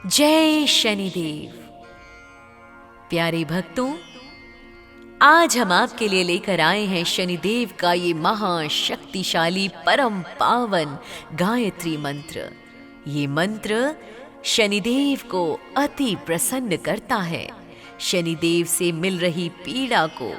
जय शनिदेव। प्यारे भक्तों, आज हम आपके लिए लेकर आए हैं शनिदेव का ये महाशक्तिशाली परम पावन गायत्री मंत्र। ये मंत्र शनिदेव को अति प्रसन्न करता है, शनिदेव से मिल रही पीड़ा को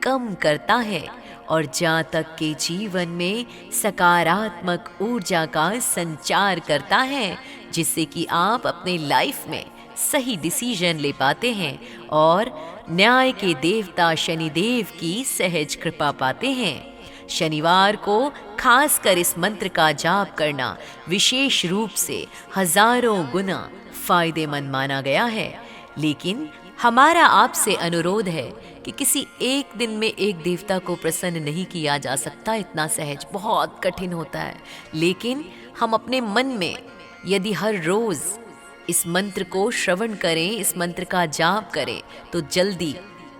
कम करता है और जातक के जीवन में सकारात्मक ऊर्जा का संचार करता है, जिससे कि आप अपने लाइफ में सही डिसीजन ले पाते हैं और न्याय के देवता शनिदेव की सहज कृपा पाते हैं। शनिवार को खासकर इस मंत्र का जाप करना विशेष रूप से हजारों गुना फायदेमंद माना गया है। लेकिन हमारा आपसे अनुरोध है कि किसी एक दिन में एक देवता को प्रसन्न नहीं किया जा सकता, इतना सहज बहुत कठिन होता है। लेकिन हम अपने मन में यदि हर रोज इस मंत्र को श्रवण करें, इस मंत्र का जाप करें, तो जल्दी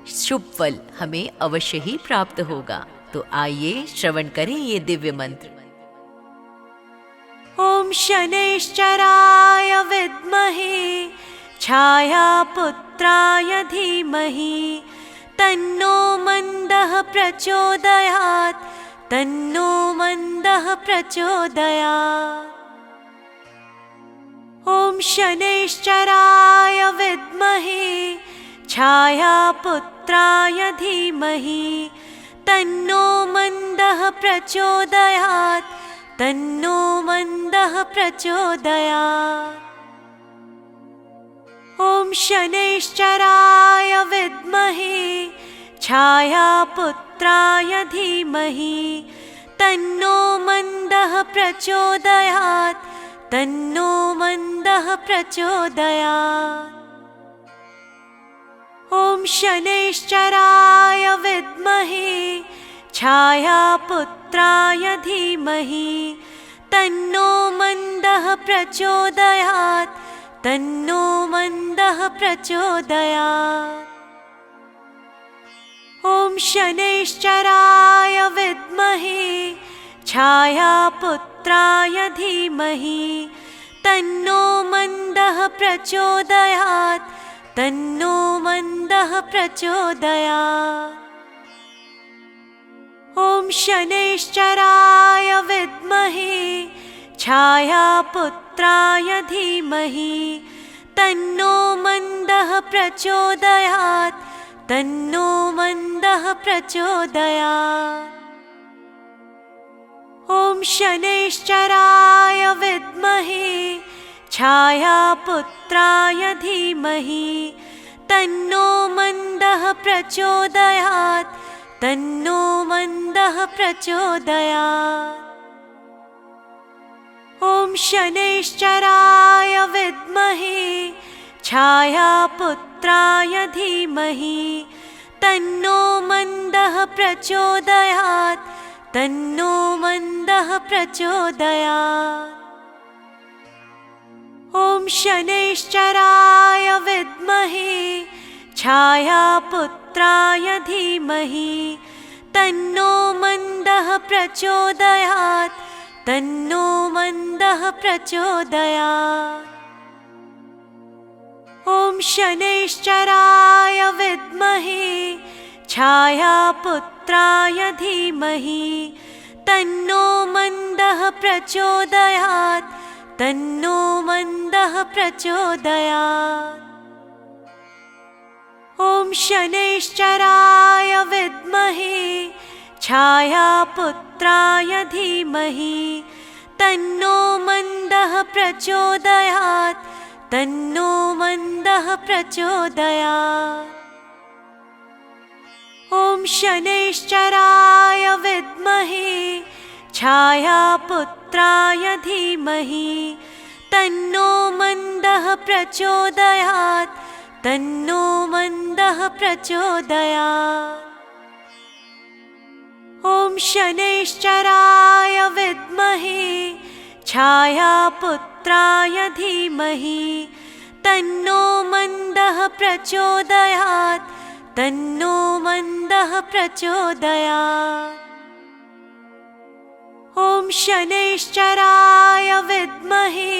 शुभ फल हमें अवश्य ही प्राप्त होगा। तो आइए श्रवण करें ये दिव्य मंत्र। ओम शनैश्चराय विद्महे छायापुत्राय धीमहि तन्नो मन्दः प्रचोदयात्, तन्नो मन्दः प्रचोदयात्। ओम शनैश्चराय विद्महे छायापुत्राय धीमहि तन्नो मन्दः प्रचोदयात्, तन्नो मन्दः प्रचोदयात्। ओम शनैश्चराय विद्महे छायापुत्राय धीमहि तन्नो मन्दः प्रचोदयात्, तन्नो मन्दः प्रचोदयात्। ओम शनैश्चराय विद्महे छायापुत्राय धीमहि तन्नो मन्दः प्रचोदयात्, तन्नो मन्दः प्रचोदयात्। ओम शनैश्चराय विद्महे छायापुत्राय धीमहि तन्नो मन्दः प्रचोदयात्, तन्नो मन्दः प्रचोदयात्। ओम शनैश्चराय विद्महे छायापुत्राय धीमहि तन्नो मन्दः प्रचोदयात्, तन्नो मन्दः प्रचोदयात्। ओम शनैश्चराय विद्महे छायापुत्राय धीमहि तन्नो मन्दः प्रचोदयात्, तन्नो मन्दः प्रचोदयात्। ओम शनैश्चराय विद्महे छायापुत्राय धीमहि तन्नो मन्दः प्रचोदयात्, तन्नो मन्दः प्रचोदयात्। ओम शनैश्चराय विद्महे छायापुत्राय धीमहि तन्नो मन्दः प्रचोदयात्, तन्नो मन्दः प्रचोदयात्। ओम शनैश्चराय विद्महे छायापुत्राय धीमहि तन्नो मन्दः प्रचोदयात्, तन्नो मन्दः प्रचोदयात्। ओम शनैश्चराय विद्महे छायापुत्राय धीमहि तन्नो मन्दः प्रचोदयात्, तन्नो मन्दः प्रचोदयात्। ओम शनैश्चराय विद्महे छायापुत्राय धीमहि तन्नो मन्दः प्रचोदयात्, तन्नो मन्दः प्रचोदयात्। ओम शनैश्चराय विद्महे छायापुत्राय धीमहि तन्नो मन्दः प्रचोदयात्, तन्नो मन्दः प्रचोदयात्। ओम शनैश्चराय विद्महे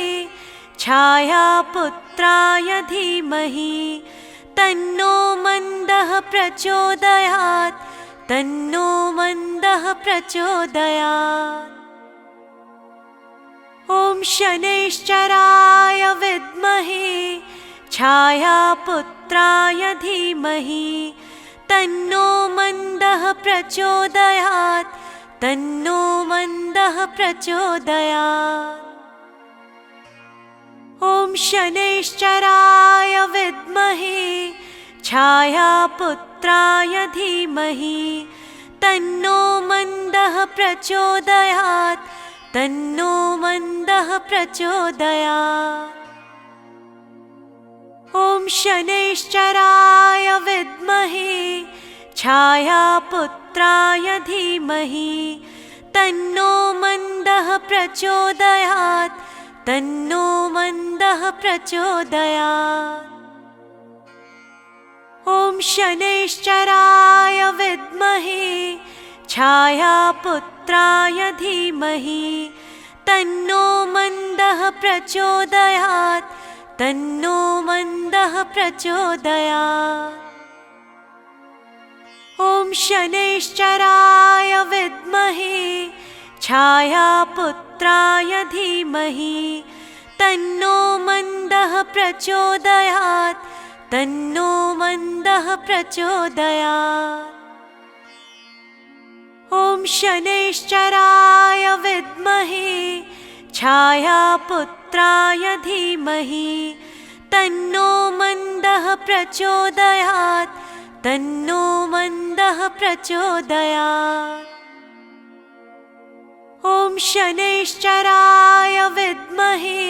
छायापुत्राय धीमहि तन्नो मन्दः प्रचोदयात् तन्नो मन्दः प्रचोदयात्। ॐ शनैश्चराय विद्महे छायापुत्राय धीमहि तन्नो मन्दः प्रचोदयात् तन्नो मन्दः प्रचोदयात्। ॐ शनैश्चराय विद्महे छायापुत्राय धीमहि तन्नो मन्दः प्रचोदयात् तन्नो मन्दः प्रचोदयात्। ॐ शनैश्चराय विद्महे छायापुत्राय धीमहि तन्नो मन्दः प्रचोदयात् तन्नो मन्दः प्रचोदयात्। ॐ शनैश्चराय विद्महे छायापुत्राय धीमहि तन्नो मन्दः प्रचोदयात् तन्नो मन्दः प्रचोदयात्। ॐ शनैश्चराय विद्महे छायापुत्राय धीमहि तन्नो मन्दः प्रचोदयात् तन्नो मन्दः प्रचोदयात्। ॐ शनैश्चराय विद्महे छायापुत्राय धीमहि तन्नो मन्दः प्रचोदयात् तन्नो मन्दः प्रचोदयात्। ॐ शनैश्चराय विद्महे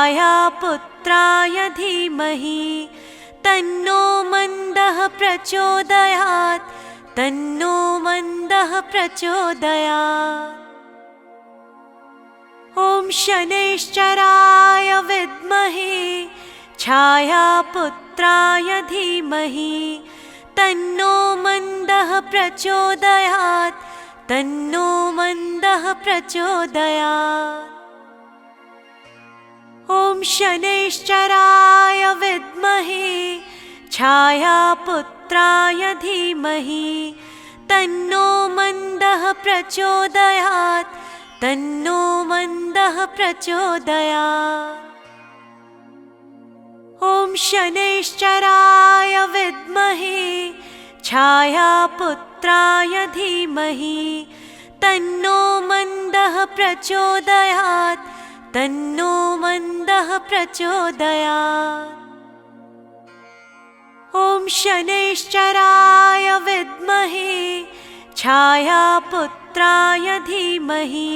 छायापुत्राय धीमहि तन्नो मन्दः प्रचोदयात् तन्नो मन्दः प्रचोदयात्। ॐ शनैश्चराय विद्महे छायापुत्राय धीमहि तन्नो मन्दः प्रचोदयात् तन्नो मन्दः प्रचोदयात्। ॐ शनैश्चराय विद्महे छायापुत्राय धीमहि तन्नो मन्दः प्रचोदयात् तन्नो मन्दः प्रचोदयात्। ॐ शनैश्चराय विद्महे छायापुत्राय धीमहि तन्नो मन्दः प्रचोदयात् तन्नो मन्दः प्रचोदयात्। ॐ शनैश्चराय विद्महे छायापुत्राय धीमहि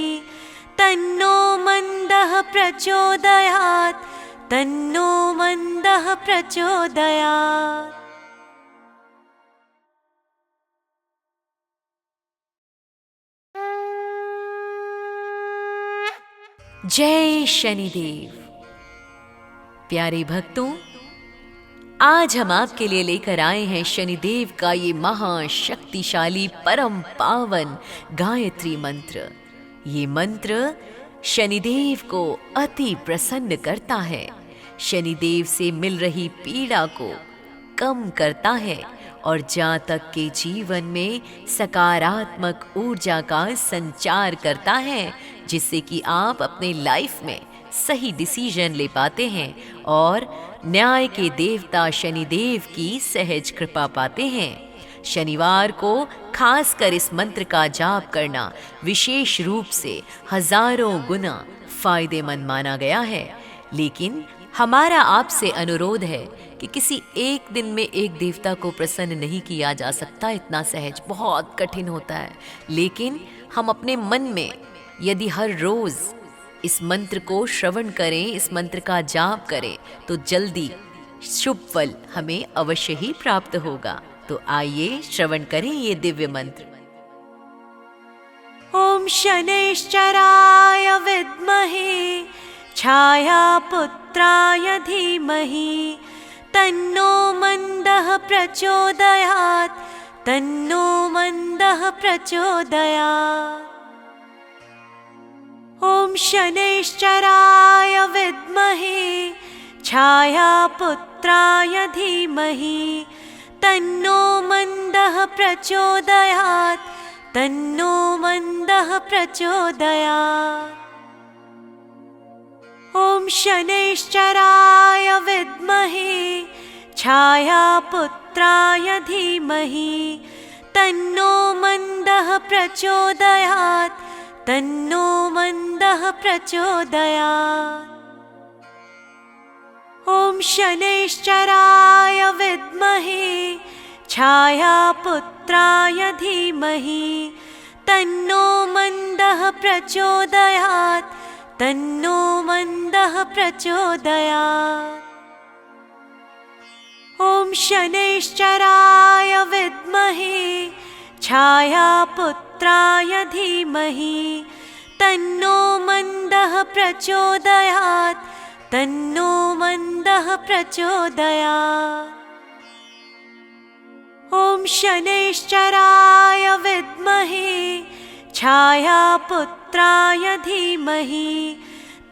तन्नो मन्दः प्रचोदयात् तन्नो मन्दः प्रचोदयात्। जय शनिदेव। प्यारे भक्तों, आज हम आपके लिए लेकर आए हैं शनिदेव का ये महाशक्तिशाली परम पावन गायत्री मंत्र। ये मंत्र शनिदेव को अति प्रसन्न करता है, शनिदेव से मिल रही पीड़ा को कम करता है और जातक के जीवन में सकारात्मक ऊर्जा का संचार करता है, जिससे कि आप अपने लाइफ में सही डिसीजन ले पाते हैं और न्याय के देवता शनिदेव की सहज कृपा पाते हैं। शनिवार को खासकर इस मंत्र का जाप करना विशेष रूप से हजारों गुना फायदेमंद माना गया है। लेकिन हमारा आपसे अनुरोध है कि किसी एक दिन में एक देवता को प्रसन्न नहीं किया जा सकता, इतना सहज बहुत कठिन होता है। लेकिन हम अपने मन में यदि हर रोज इस मंत्र को श्रवण करें, इस मंत्र का जाप करें, तो जल्दी शुभ फल हमें अवश्य ही प्राप्त होगा। तो आइए श्रवण करें ये दिव्य मंत्र। ॐ शनैश्चराय विद्महे छायापुत्राय धीमहि तन्नो मन्दः प्रचोदयात् तन्नो मन्दः प्रचोदयात्। ॐ शनैश्चराय विद्महे छायापुत्राय धीमहि तन्नो मन्दः प्रचोदयात् तन्नो मन्दः प्रचोदयात्। ॐ शनैश्चराय विद्महे छायापुत्राय धीमहि तन्नो मन्दः प्रचोदयात् तन्नो मन्दः प्रचोदयात्। ॐ शनैश्चराय विद्महे छायापुत्राय धीमहि तन्नो मन्दः प्रचोदयात् तन्नो मन्दः प्रचोदयात्। ॐ शनैश्चराय विद्महे छायापुत्राय धीमहि तन्नो मन्दः प्रचोदयात् तन्नो मन्दः प्रचोदयात्। ॐ शनैश्चराय विद्महे छायापुत्राय धीमहि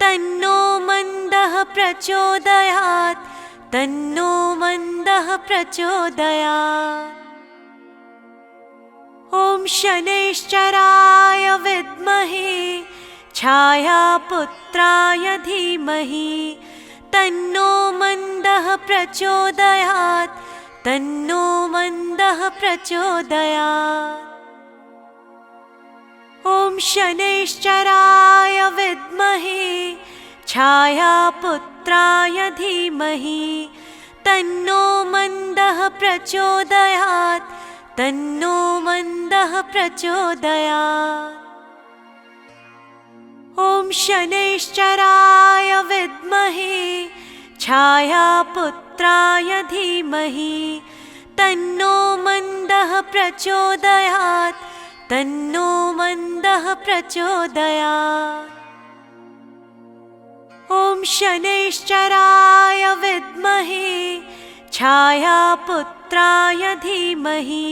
तन्नो मन्दः प्रचोदयात् तन्नो मन्दः प्रचोदयात्। ॐ शनैश्चराय विद्महे छायापुत्राय धीमहि तन्नो मन्दः प्रचोदयात् तन्नो मन्दः प्रचोदयात्। ॐ शनैश्चराय विद्महे छायापुत्राय धीमहि तन्नो मन्दः प्रचोदयात् तन्नो मन्दः प्रचोदयात्। ॐ शनैश्चराय विद्महे छायापुत्राय धीमहि तन्नो मन्दः प्रचोदयात् तन्नो मन्दः प्रचोदयात्। ॐ शनैश्चराय विद्महे छायापुत्राय धीमहि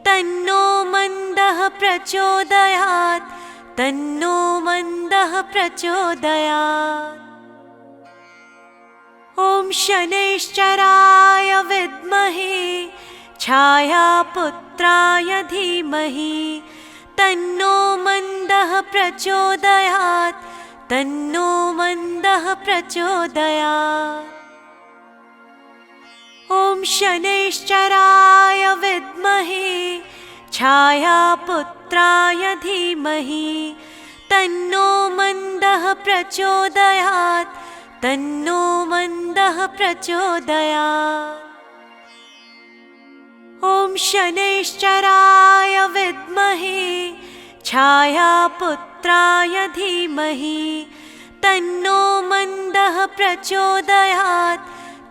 तन्नो मन्दः प्रचोदयात् तन्नो मन्दः प्रचोदयात्। ॐ शनैश्चराय विद्महे छायापुत्राय धीमहि तन्नो मन्दः प्रचोदयात् तन्नो मन्दः प्रचोदयात्। ॐ शनैश्चराय विद्महे छायापुत्राय धीमहि तन्नो मन्दः प्रचोदयात् तन्नो मन्दः प्रचोदयात्। ॐ शनैश्चराय विद्महे छायापुत्राय धीमहि तन्नो मन्दः प्रचोदयात्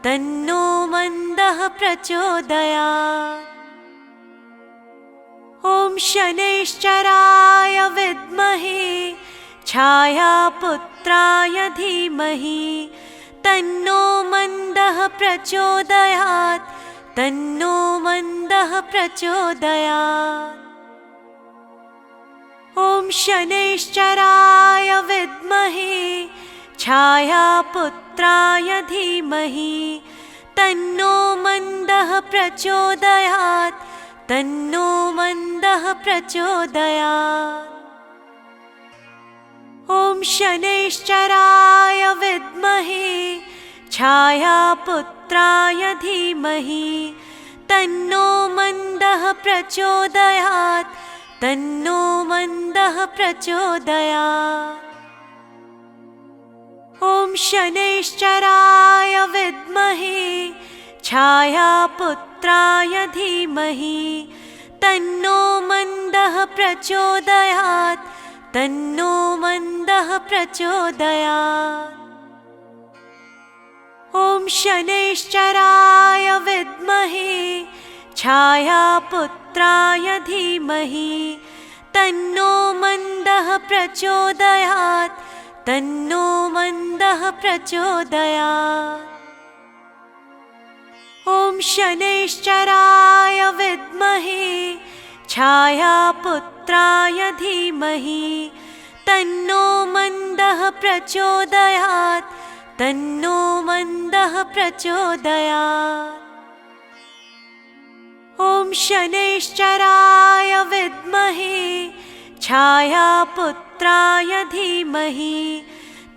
तन्नो मन्दः प्रचोदयात्। ॐ शनैश्चराय विद्महे छायापुत्राय धीमहि तन्नो मन्दः प्रचोदयात् तन्नो मन्दः प्रचोदयात्। ॐ शनैश्चराय विद्महे छायापुत्राय धीमहि तन्नो मन्दः प्रचोदयात् तन्नो मन्दः प्रचोदयात्। ॐ शनैश्चराय विद्महे छायापुत्राय धीमहि तन्नो मन्दः प्रचोदयात् तन्नो मन्दः प्रचोदयात्। ॐ शनैश्चराय विद्महे छायापुत्राय धीमहि तन्नो मन्दः प्रचोदयात् तन्नो मन्दः प्रचोदयात्। ॐ शनैश्चराय विद्महे छायापुत्राय धीमहि तन्नो मन्दः प्रचोदयात् तन्नो मन्दः प्रचोदयात्। ॐ शनैश्चराय विद्महे छायापुत्राय धीमहि तन्नो मन्दः प्रचोदयात् तन्नो मन्दः प्रचोदयात्। ॐ शनैश्चराय विद्महे छायापुत्राय धीमहि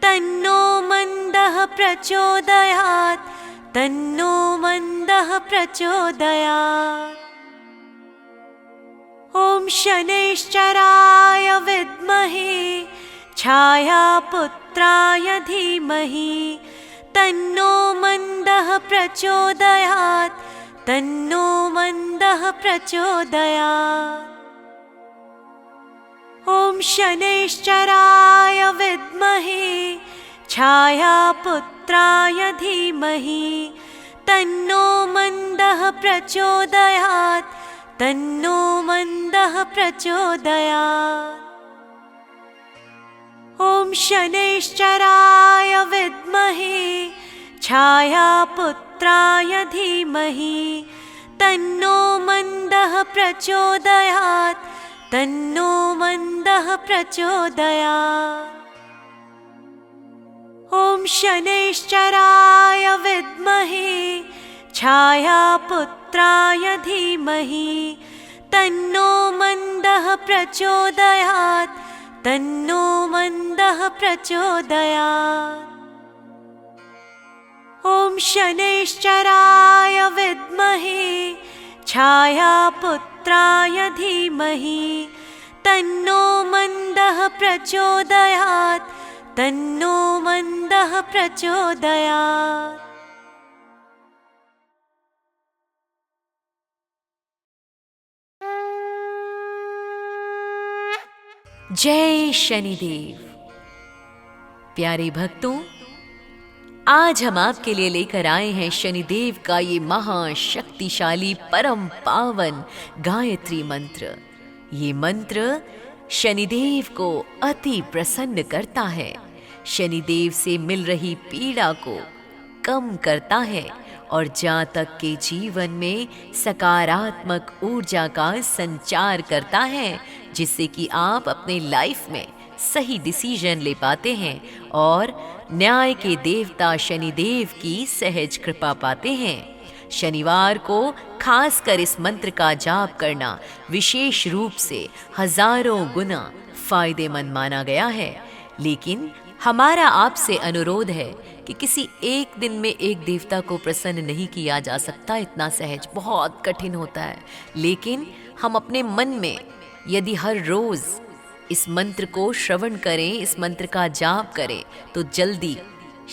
तन्नो मन्दः प्रचोदयात् तन्नो मन्दः प्रचोदयात्। ॐ शनैश्चराय विद्महे छायापुत्राय धीमहि तन्नो मन्दः प्रचोदयात् तन्नो मन्दः प्रचोदयात्। ॐ शनैश्चराय विद्महे छायापुत्राय धीमहि तन्नो मन्दः प्रचोदयात् तन्नो मन्दः प्रचोदयात्। ॐ शनैश्चराय विद्महे छायापुत्राय धीमहि तन्नो मन्दः प्रचोदयात् तन्नो मन्दः प्रचोदयात्। ॐ शनैश्चराय विद्महे छायापुत्राय धीमहि तन्नो मन्दः प्रचोदयात् तन्नो मन्दः प्रचोदयात्। ॐ शनैश्चराय विद्महे छायापुत्राय धीमहि तन्नो मन्दः प्रचोदयात् तन्नो मन्दः प्रचोदयात्। जय शनिदेव। प्यारे भक्तों, आज हम आपके लिए लेकर आए हैं शनिदेव का ये महाशक्तिशाली परम पावन गायत्री मंत्र। ये मंत्र शनिदेव को अति प्रसन्न करता है, शनिदेव से मिल रही पीड़ा को कम करता है और जातक के जीवन में सकारात्मक ऊर्जा का संचार करता है, जिससे कि आप अपने लाइफ में सही डिसीजन ले पाते हैं और न्याय के देवता शनिदेव की सहज कृपा पाते हैं। शनिवार को खासकर इस मंत्र का जाप करना विशेष रूप से हजारों गुना फायदेमंद माना गया है। लेकिन हमारा आपसे अनुरोध है कि किसी एक दिन में एक देवता को प्रसन्न नहीं किया जा सकता, इतना सहज बहुत कठिन होता है। लेकिन हम अपने मन में यदि हर रोज इस मंत्र को श्रवण करें, इस मंत्र का जाप करें, तो जल्दी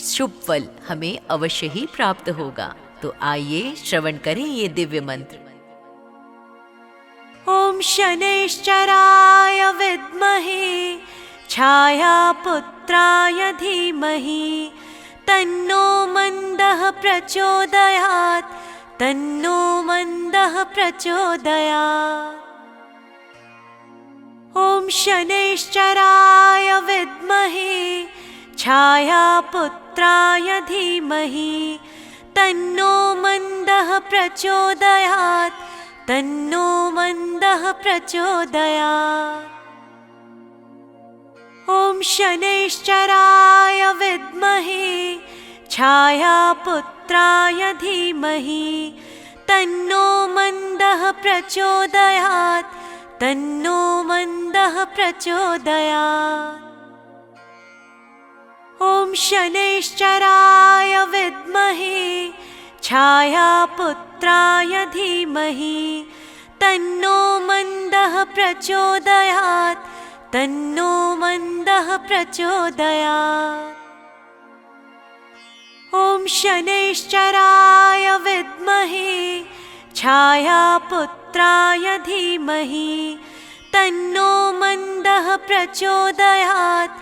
शुभ फल हमें अवश्य ही प्राप्त होगा। तो आइए श्रवण करें ये दिव्य मंत्र। ॐ शनैश्चराय विद्महे छायापुत्राय धीमहि तन्नो मन्दः प्रचोदयात् तन्नो मन्दः प्रचोदयात्। ॐ शनैश्चराय विद्महे छायापुत्राय धीमहि तन्नो मन्दः प्रचोदयात् तन्नो मन्दः प्रचोदयात्। ॐ शनैश्चराय विद्महे छायापुत्राय धीमहि तन्नो मन्दः प्रचोदयात् तन्नो मन्दः प्रचोदयात्। ॐ शनैश्चराय विद्महे छायापुत्राय धीमहि तन्नो मन्दः प्रचोदयात् तन्नो मन्दः प्रचोदयात्। ॐ शनैश्चराय विद्महे छायापुत्राय धीमहि तन्नो मन्दः प्रचोदयात्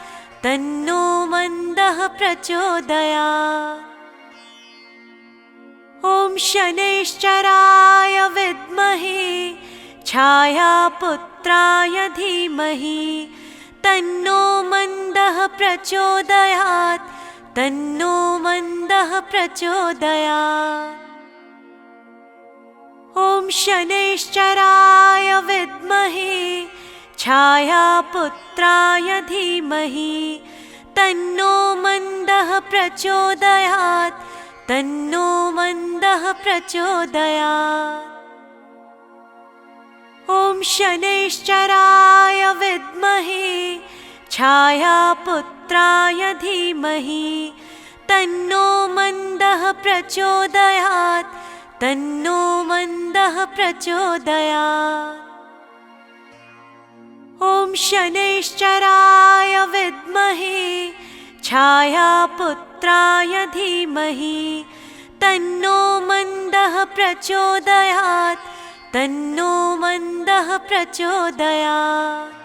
तन्नो मन्दः प्रचोदयात्। ॐ शनैश्चराय विद्महे छायापुत्राय धीमहि तन्नो मन्दः प्रचोदयात् तन्नो मन्दः प्रचोदयात्। ॐ शनैश्चराय विद्महे छायापुत्राय धीमहि तन्नो मन्दः प्रचोदयात् तन्नो मन्दः प्रचोदयात्। ॐ शनैश्चराय विद्महे छायापुत्राय धीमहि तन्नो मन्दः प्रचोदयात् तन्नो मन्दः प्रचोदयात्। ॐ शनैश्चराय विद्महे छायापुत्राय धीमहि तन्नो मन्दः प्रचोदयात् तन्नो मन्दः प्रचोदयात्।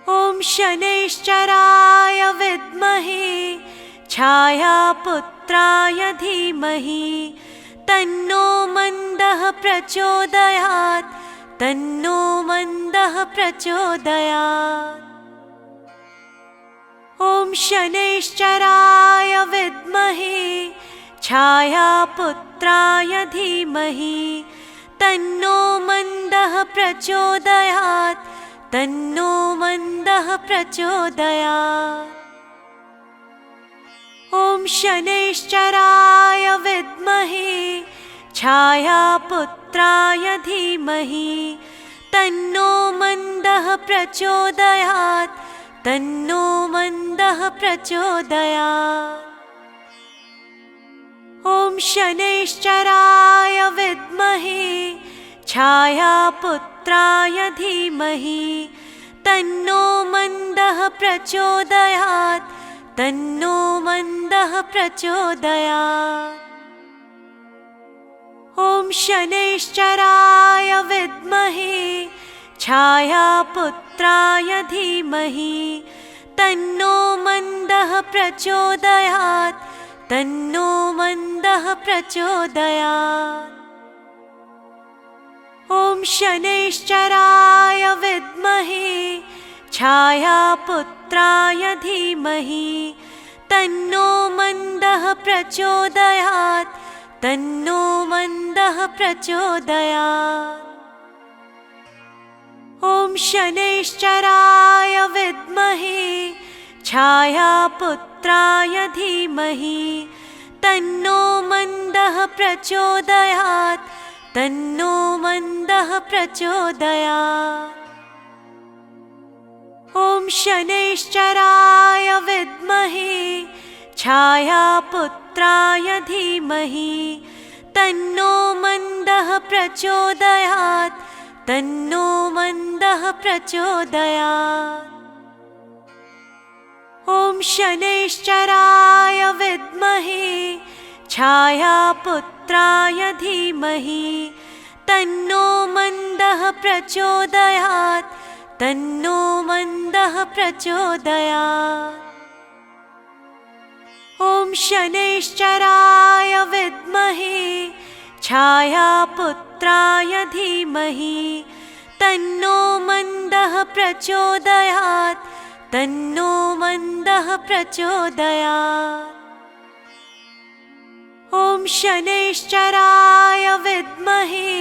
ॐ शनैश्चराय विद्महे छायापुत्राय धीमहि तन्नो मन्दः प्रचोदयात् तन्नो मन्दः प्रचोदयात्। ॐ शनैश्चराय विद्महे छायापुत्राय धीमहि तन्नो मन्दः प्रचोदयात् तन्नो मन्दः प्रचोदयात्। ॐ शनैश्चराय विद्महे छायापुत्राय धीमहि तन्नो मन्दः प्रचोदयात् तन्नो मन्दः प्रचोदयात्। ॐ शनैश्चराय विद्महे छायापुत्राय धीमहि तन्नो मन्दः प्रचोदयात् तन्नो मन्दः प्रचोदयात्। ॐ शनैश्चराय विद्महे छायापुत्राय धीमहि तन्नो मन्दः प्रचोदयात् तन्नो मन्दः प्रचोदयात्। ॐ शनैश्चराय विद्महे छायापुत्राय धीमहि तन्नो मन्दः प्रचोदयात् तन्नो मन्दः प्रचोदयात्। ॐ शनैश्चराय विद्महे छायापुत्राय धीमहि तन्नो मन्दः प्रचोदयात् तन्नो मन्दः प्रचोदयात्। ॐ शनैश्चराय विद्महे छायापुत्राय धीमहि तन्नो मन्दः प्रचोदयात् तन्नो मन्दः प्रचोदयात्। ॐ शनैश्चराय विद्महे छायापुत्राय धीमहि तन्नो मन्दः प्रचोदयात् तन्नो मन्दः प्रचोदयात्। ॐ शनैश्चराय विद्महे छायापुत्राय धीमहि तन्नो मन्दः प्रचोदयात् तन्नो मन्दः प्रचोदयात्। ॐ शनैश्चराय विद्महे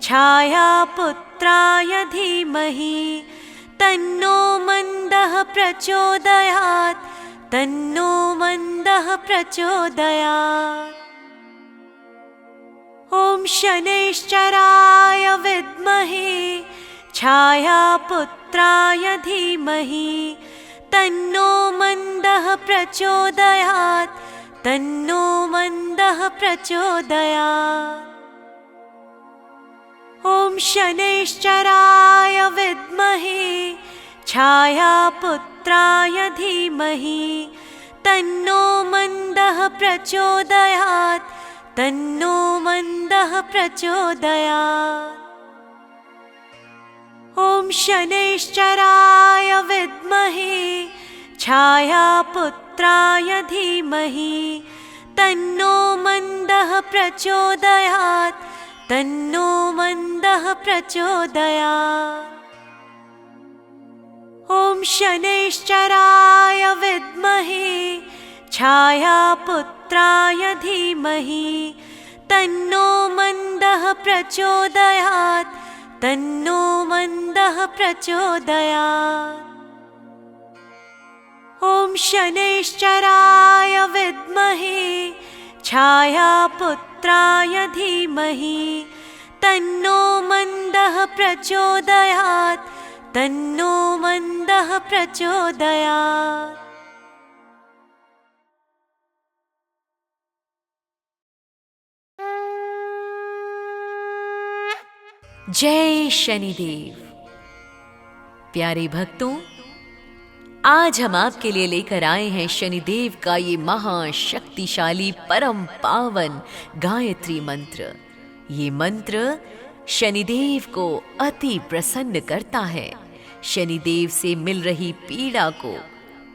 छायापुत्राय धीमहि तन्नो मन्दः प्रचोदयात् तन्नो मन्दः प्रचोदयात्। ॐ शनैश्चराय विद्महे छायापुत्राय धीमहि तन्नो मन्दः प्रचोदयात् तन्नो मन्दः प्रचोदयात्। ॐ शनैश्चराय विद्महे छायापुत्राय धीमहि तन्नो मन्दः प्रचोदयात् तन्नो मन्दः प्रचोदयात्। ॐ शनैश्चराय विद्महे छायापुत्राय धीमहि तन्नो मन्दः प्रचोदयात् तन्नो मन्दः प्रचोदयात्। ॐ शनैश्चराय विद्महे छायापुत्राय धीमहि तन्नो मन्दः प्रचोदयात् तन्नो मन्दः प्रचोदयात्। ॐ ॐ शनैश्चराय विद्महे छायापुत्राय धीमहि तन्नो मन्दः प्रचोदयात् तन्नो मन्दः प्रचोदयात्। जय शनिदेव। प्यारे भक्तों, आज हम आपके लिए लेकर आए हैं शनिदेव का ये महाशक्तिशाली परम पावन गायत्री मंत्र। ये मंत्र शनिदेव को अति प्रसन्न करता है, शनिदेव से मिल रही पीड़ा को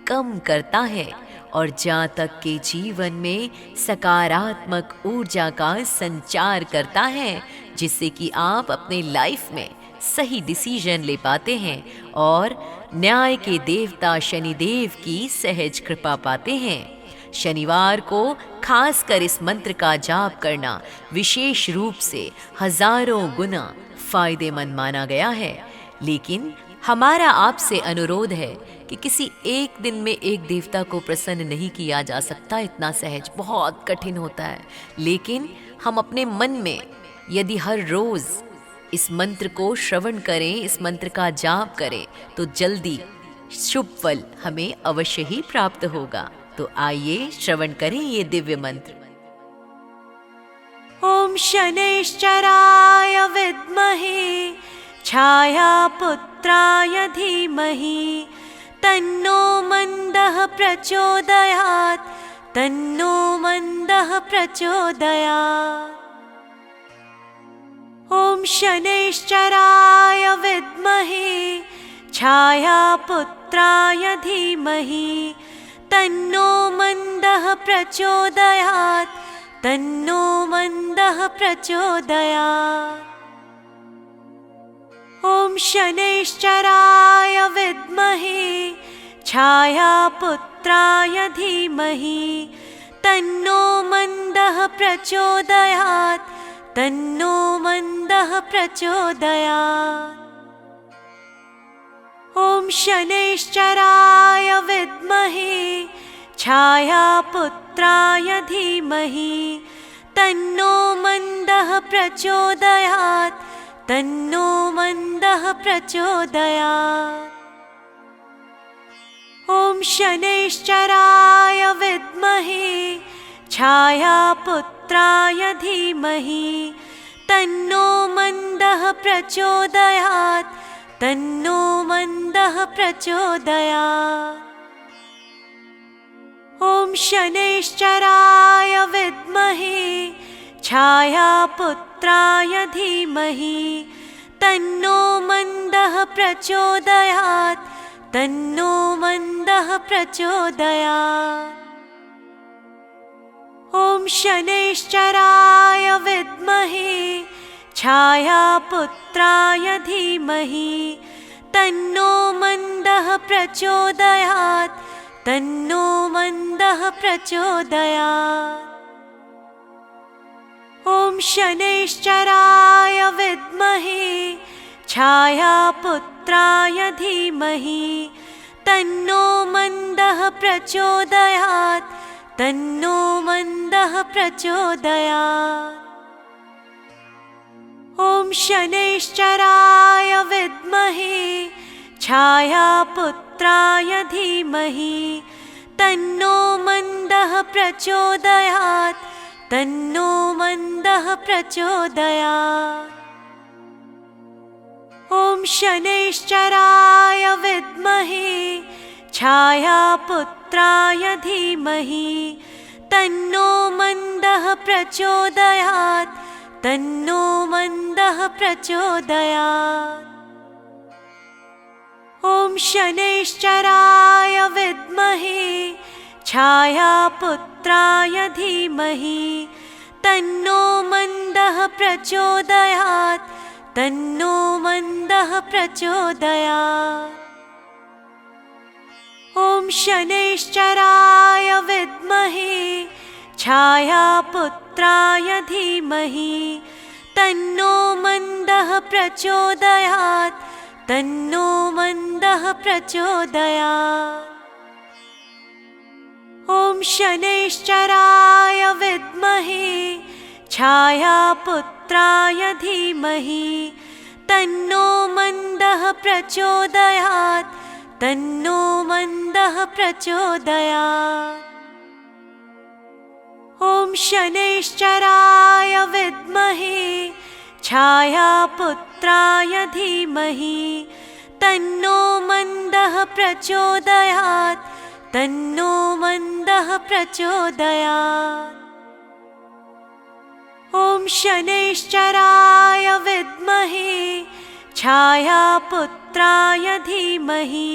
कम करता है और जातक के जीवन में सकारात्मक ऊर्जा का संचार करता है, जिससे कि आप अपने लाइफ में सही डिसीजन ले पाते हैं और न्याय के देवता शनिदेव की सहज कृपा पाते हैं। शनिवार को खासकर इस मंत्र का जाप करना विशेष रूप से हजारों गुना फायदेमंद माना गया है। लेकिन हमारा आपसे अनुरोध है कि किसी एक दिन में एक देवता को प्रसन्न नहीं किया जा सकता, इतना सहज बहुत कठिन होता है। लेकिन हम अपने मन में यदि हर रोज इस मंत्र को श्रवण करें, इस मंत्र का जाप करें, तो जल्दी शुभ फल हमें अवश्य ही प्राप्त होगा। तो आइए श्रवण करें ये दिव्य मंत्र। ॐ शनैश्चराय विद्महे छायापुत्राय धीमहि तन्नो मन्दः प्रचोदयात् तन्नो मन्दः प्रचोदयात्। ॐ शनैश्चराय विद्महे छायापुत्राय धीमहि तन्नो मन्दः प्रचोदयात् तन्नो मन्दः प्रचोदयात्। ॐ शनैश्चराय विद्महे छायापुत्राय धीमहि तन्नो मन्दः प्रचोदयात् तन्नो मन्दः प्रचोदयात्। ॐ शनैश्चराय विद्महे छायापुत्राय धीमहि तन्नो मन्दः प्रचोदयात् तन्नो मन्दः प्रचोदयात्। ॐ शनैश्चराय विद्महे छायापुत्राय धीमहि तन्नो मन्दः प्रचोदयात् तन्नो मन्दः प्रचोदयात्। ॐ शनैश्चराय विद्महे छायापुत्राय धीमहि तन्नो मन्दः प्रचोदयात् तन्नो मन्दः प्रचोदयात्। ॐ शनैश्चराय विद्महे छायापुत्राय धीमहि तन्नो मन्दः प्रचोदयात् तन्नो मन्दः प्रचोदयात्। ॐ शनैश्चराय विद्महे छायापुत्राय धीमहि तन्नो मन्दः प्रचोदयात् तन्नो मन्दः प्रचोदयात्। ॐ शनैश्चराय विद्महे छायापुत्राय धीमहि तन्नो मन्दः प्रचोदयात् तन्नो मन्दः प्रचोदयात्। ॐ शनैश्चराय विद्महे छायापुत्राय धीमहि तन्नो मन्दः प्रचोदयात् तन्नो मन्दः प्रचोदयात्। ॐ शनैश्चराय विद्महे छायापुत्राय धीमहि तन्नो मन्दः प्रचोदयात् तन्नो मन्दः प्रचोदयात्। ॐ शनैश्चराय विद्महे छायापुत्राय धीमहि तन्नो मन्दः प्रचोदयात् तन्नो मन्दः प्रचोदयात्। ॐ शनैश्चराय विद्महे छायापुत्राय धीमहि तन्नो मन्दः प्रचोदयात् तन्नो मन्दः प्रचोदयात्। ॐ शनैश्चराय विद्महे छायापुत्राय धीमहि तन्नो मन्दः प्रचोदयात् तन्नो मन्दः प्रचोदयात्। ॐ शनैश्चराय विद्महे छायापुत्राय धीमहि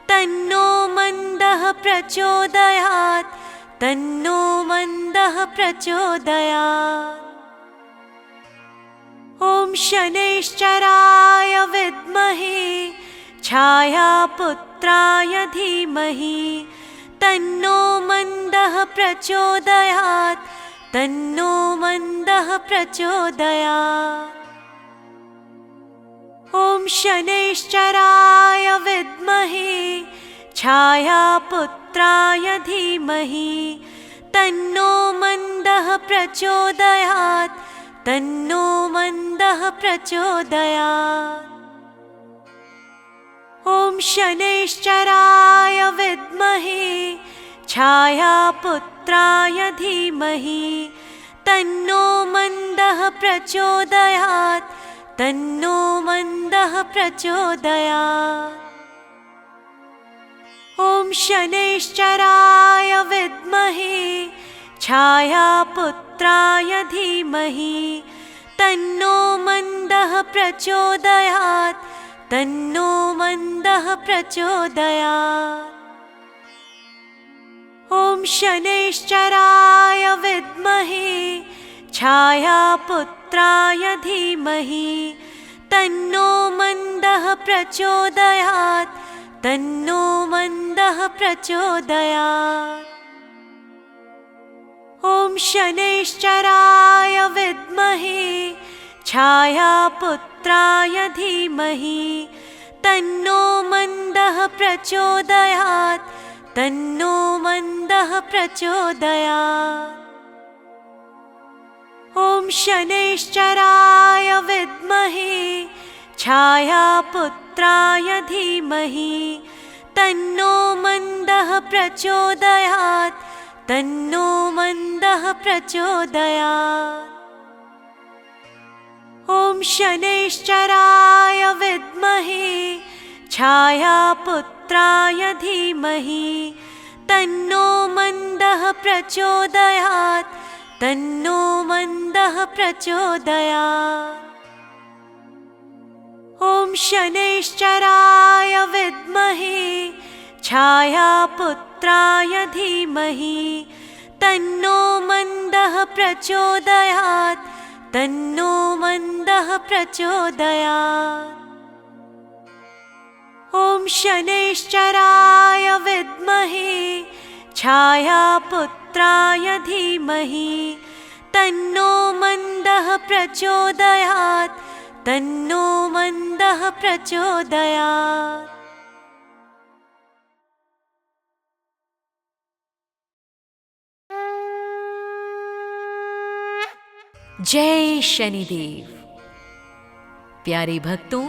तन्नो मन्दः प्रचोदयात् तन्नो मन्दः प्रचोदयात्। ॐ शनैश्चराय विद्महे छायापुत्राय धीमहि तन्नो मन्दः प्रचोदयात् तन्नो मन्दः प्रचोदयात्। ॐ शनैश्चराय विद्महे छायापुत्राय धीमहि तन्नो मन्दः प्रचोदयात् तन्नो मन्दः प्रचोदयात्। ॐ शनैश्चराय विद्महे छायापुत्राय धीमहि तन्नो मन्दः प्रचोदयात् तन्नो मन्दः प्रचोदयात्। ॐ शनैश्चराय विद्महे छायापुत्राय धीमहि तन्नो मन्दः प्रचोदयात् तन्नो मन्दः प्रचोदयात्। ॐ शनैश्चराय विद्महे छायापुत्राय धीमहि तन्नो मन्दः प्रचोदयात् तन्नो मन्दः प्रचोदयात्। ॐ शनैश्चराय विद्महे छायापुत्राय धीमहि तन्नो मन्दः प्रचोदयात् तन्नो मन्दः प्रचोदयात्। ॐ शनैश्चराय विद्महे छायापुत्राय धीमहि तन्नो मन्दः प्रचोदयात् तन्नो मन्दः प्रचोदयात्। ॐ शनैश्चराय विद्महे छायापुत्राय धीमहि तन्नो मन्दः प्रचोदयात् तन्नो मन्दः प्रचोदयात्। ॐ शनैश्चराय विद्महे छायापुत्राय धीमहि तन्नो मन्दः प्रचोदयात् तन्नो मन्दः प्रचोदयात्। ॐ शनैश्चराय विद्महे छायापुत्राय धीमहि तन्नो मन्दः प्रचोदयात् तन्नो मन्दः प्रचोदयात्। जय शनिदेव। प्यारे भक्तों,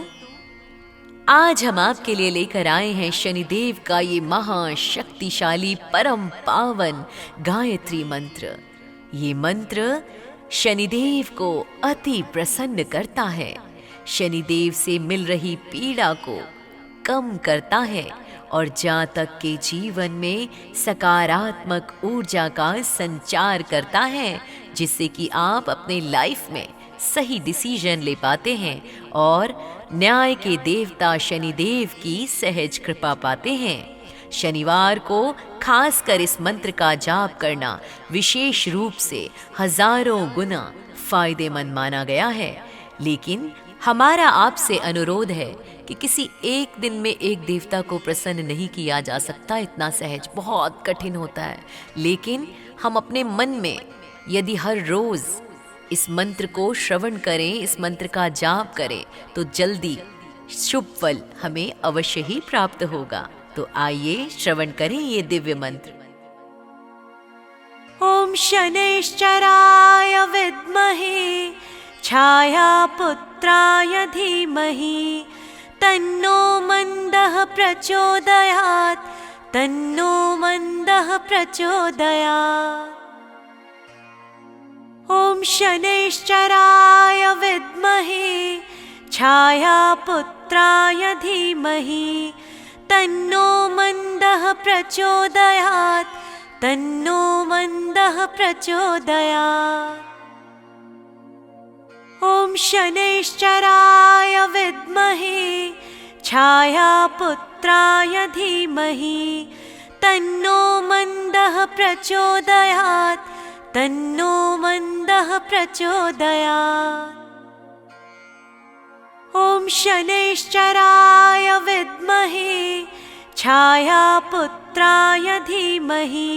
आज हम आपके लिए लेकर आए हैं शनिदेव का ये महाशक्तिशाली परम पावन गायत्री मंत्र। ये मंत्र शनिदेव को अति प्रसन्न करता है, शनिदेव से मिल रही पीड़ा को कम करता है और जातक के जीवन में सकारात्मक ऊर्जा का संचार करता है, जिससे कि आप अपने लाइफ में सही डिसीजन ले पाते हैं और न्याय के देवता शनिदेव की सहज कृपा पाते हैं। शनिवार को खासकर इस मंत्र का जाप करना विशेष रूप से हजारों गुना फायदेमंद माना गया है। लेकिन हमारा आपसे अनुरोध है कि किसी एक दिन में एक देवता को प्रसन्न नहीं किया जा सकता, इतना सहज बहुत कठिन होता है। लेकिन हम अपने मन में यदि हर रोज इस मंत्र को श्रवण करें, इस मंत्र का जाप करें, तो जल्दी शुभ फल हमें अवश्य ही प्राप्त होगा। तो आइए श्रवण करें ये दिव्य मंत्र। ॐ शनैश्चराय विद्महे छायापुत्राय धीमहि तन्नो मन्दः प्रचोदयात् तन्नो मन्दः प्रचोदयात्। ॐ शनैश्चराय विद्महे छायापुत्राय धीमहि तन्नो मन्दः प्रचोदयात् तन्नो मन्दः प्रचोदयात्। ॐ शनैश्चराय विद्महे छायापुत्राय धीमहि तन्नो मन्दः प्रचोदयात् तन्नो मन्दः प्रचोदयात्। ॐ शनैश्चराय विद्महे छायापुत्राय धीमहि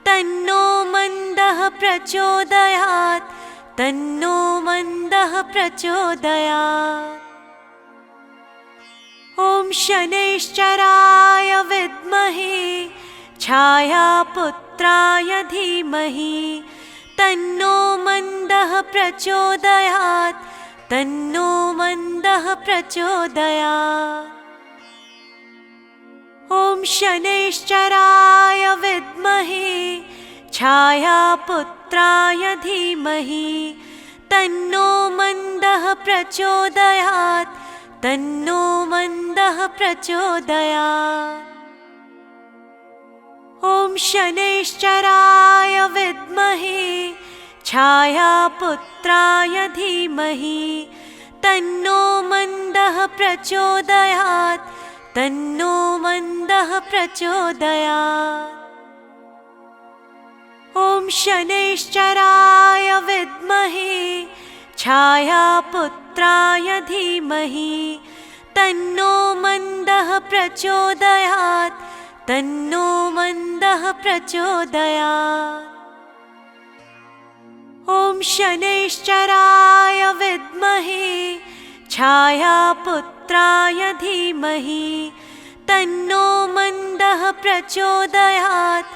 तन्नो मन्दः प्रचोदयात् तन्नो मन्दः प्रचोदयात्। ॐ शनैश्चराय विद्महे छायापुत्राय धीमहि तन्नो मन्दः प्रचोदयात् तन्नो मन्दः प्रचोदयात्। ॐ शनैश्चराय विद्महे छायापुत्राय धीमहि तन्नो मन्दः प्रचोदयात् तन्नो मन्दः प्रचोदयात्। ॐ शनैश्चराय विद्महे छायापुत्राय धीमहि तन्नो मन्दः प्रचोदयात् तन्नो मन्दः प्रचोदयात्। ॐ शनैश्चराय विद्महे छायापुत्राय धीमहि तन्नो मन्दः प्रचोदयात् तन्नो मन्दः प्रचोदयात्। ॐ शनैश्चराय विद्महे छायापुत्राय धीमहि तन्नो मन्दः प्रचोदयात्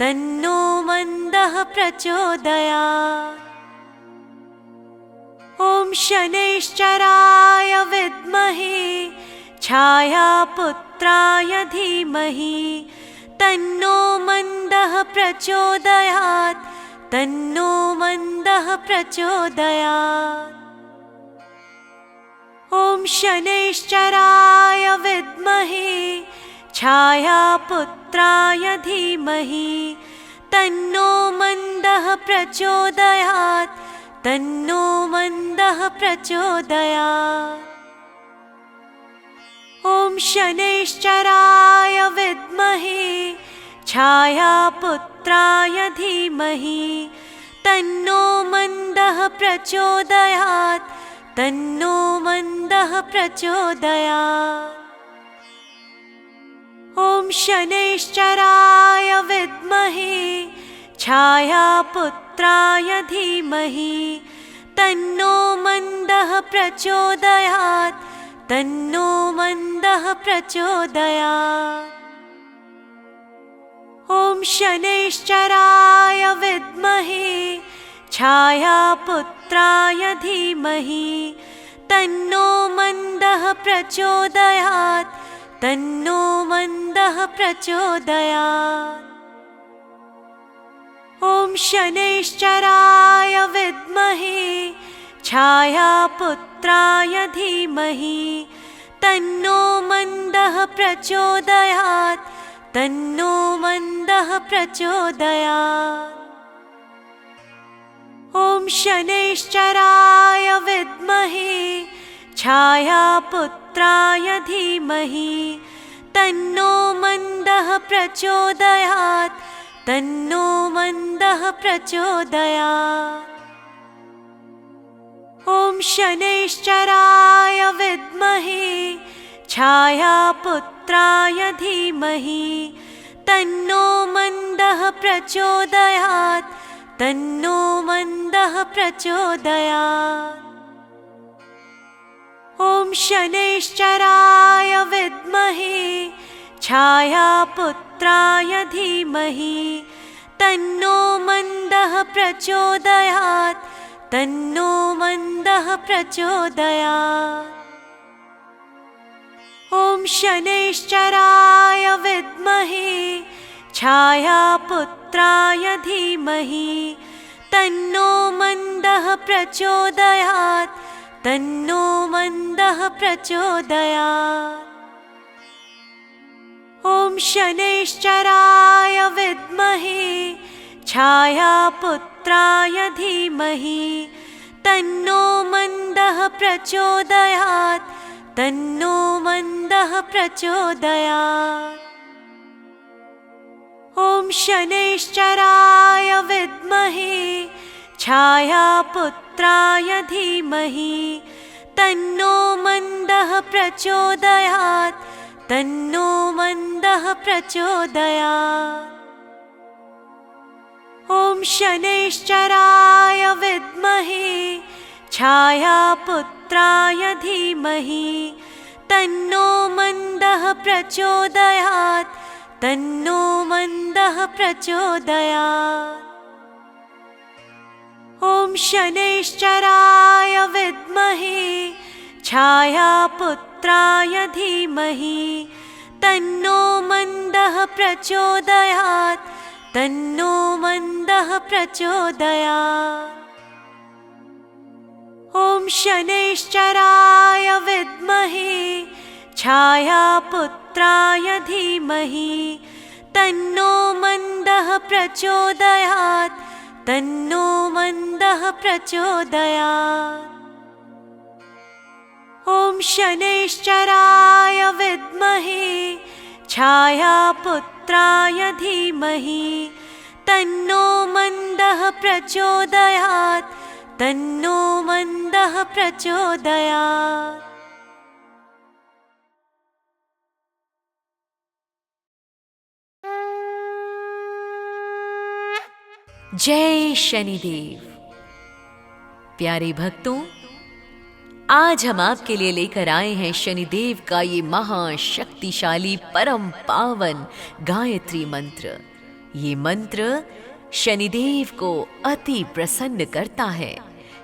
तन्नो मन्दः प्रचोदयात्। ॐ शनैश्चराय विद्महे छायापुत्राय धीमहि तन्नो मन्दः प्रचोदयात् तन्नो मन्दः प्रचोदयात्। ॐ शनैश्चराय विद्महे छायापुत्राय धीमहि तन्नो मन्दः प्रचोदयात् तन्नो मन्दः प्रचोदयात्। ॐ शनैश्चराय विद्महे छायापुत्राय धीमहि तन्नो मन्दः प्रचोदयात् तन्नो मन्दः प्रचोदयात्। ॐ शनैश्चराय विद्महे छायापुत्राय धीमहि तन्नो मन्दः प्रचोदयात् तन्नो मन्दः प्रचोदयात्। ॐ शनैश्चराय विद्महे छायापुत्राय धीमहि तन्नो मन्दः प्रचोदयात् तन्नो मन्दः प्रचोदयात्। ॐ शनैश्चराय विद्महे छायापुत्राय धीमहि तन्नो मन्दः प्रचोदयात् तन्नो मन्दः प्रचोदयात्। ॐ शनैश्चराय विद्महे छायापुत्राय धीमहि तन्नो मन्दः प्रचोदयात् तन्नो मन्दः प्रचोदयात्। ॐ शनैश्चराय विद्महे छायापुत्राय धीमहि तन्नो मन्दः प्रचोदयात् तन्नो मन्दः प्रचोदयात्। ॐ शनैश्चराय विद्महे छायापुत्राय धीमहि तन्नो मन्दः प्रचोदयात् तन्नो मन्दः प्रचोदयात्। ॐ शनैश्चराय विद्महे छायापुत्राय धीमहि तन्नो मन्दः प्रचोदयात् तन्नो मन्दः प्रचोदयात्। ॐ शनैश्चराय विद्महे छायापुत्राय धीमहि तन्नो मन्दः प्रचोदयात् तन्नो मन्दः प्रचोदयात्। ॐ शनैश्चराय विद्महे छायापुत्राय धीमहि तन्नो मन्दः प्रचोदयात् तन्नो मन्दः प्रचोदयात्। ॐ शनैश्चराय विद्महे छायापुत्राय धीमहि तन्नो मन्दः प्रचोदयात् तन्नो मन्दः प्रचोदयात्। ॐ शनैश्चराय विद्महे छायापुत्राय धीमहि तन्नो मन्दः प्रचोदयात् तन्नो मन्दः प्रचोदयात्। ॐ शनैश्चराय विद्महे छायापुत्राय धीमहि तन्नो मन्दः प्रचोदयात् तन्नो मन्दः प्रचोदयात्। ॐ शनैश्चराय विद्महे छायापुत्राय धीमहि तन्नो मन्दः प्रचोदयात् तन्नो मन्दः प्रचोदयात्। जय शनिदेव। प्यारे भक्तों, आज हम आपके लिए लेकर आए हैं शनिदेव का ये महाशक्तिशाली परम पावन गायत्री मंत्र। ये मंत्र शनिदेव को अति प्रसन्न करता है,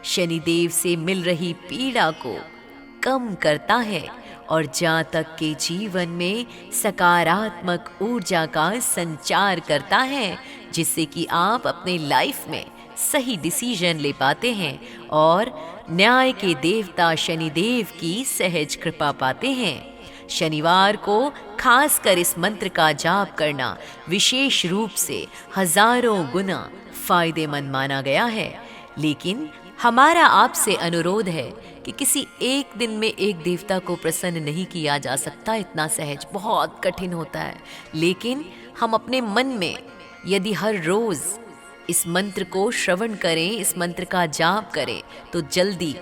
शनिदेव से मिल रही पीड़ा को कम करता है और जातक के जीवन में सकारात्मक ऊर्जा का संचार करता है, जिससे कि आप अपने लाइफ में सही डिसीजन ले पाते हैं और न्याय के देवता शनिदेव की सहज कृपा पाते हैं। शनिवार को खासकर इस मंत्र का जाप करना विशेष रूप से हजारों गुना फायदेमंद माना गया है। लेकिन हमारा आपसे अनुरोध है कि किसी एक दिन में एक देवता को प्रसन्न नहीं किया जा सकता, इतना सहज बहुत कठिन होता है। लेकिन हम अपने मन में यदि हर रोज इस मंत्र को श्रवण करें, इस मंत्र का जाप करें, तो जल्दी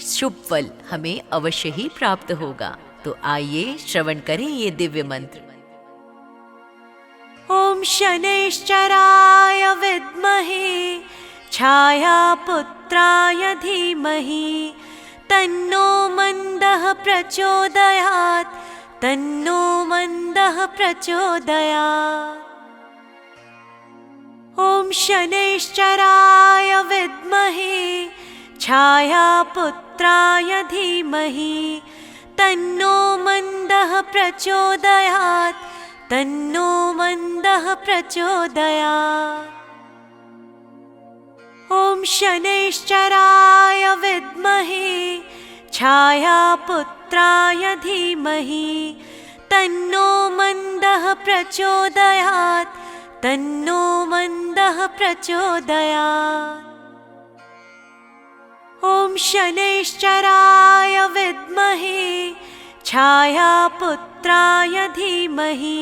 शुभ फल हमें अवश्य ही प्राप्त होगा। तो आइए श्रवण करें ये दिव्य मंत्र। ॐ शनैश्चराय विद्महे छायापुत्राय धीमहि तन्नो मन्दः प्रचोदयात् तन्नो मन्दः प्रचोदयात्। ॐ शनैश्चराय विद्महे छायापुत्राय धीमहि तन्नो मन्दः प्रचोदयात् तन्नो मन्दः प्रचोदयात्। ॐ शनैश्चराय विद्महे छायापुत्राय धीमहि तन्नो मन्दः प्रचोदयात् तन्नो मन्दः प्रचोदयात्। ॐ शनैश्चराय विद्महे छायापुत्राय धीमहि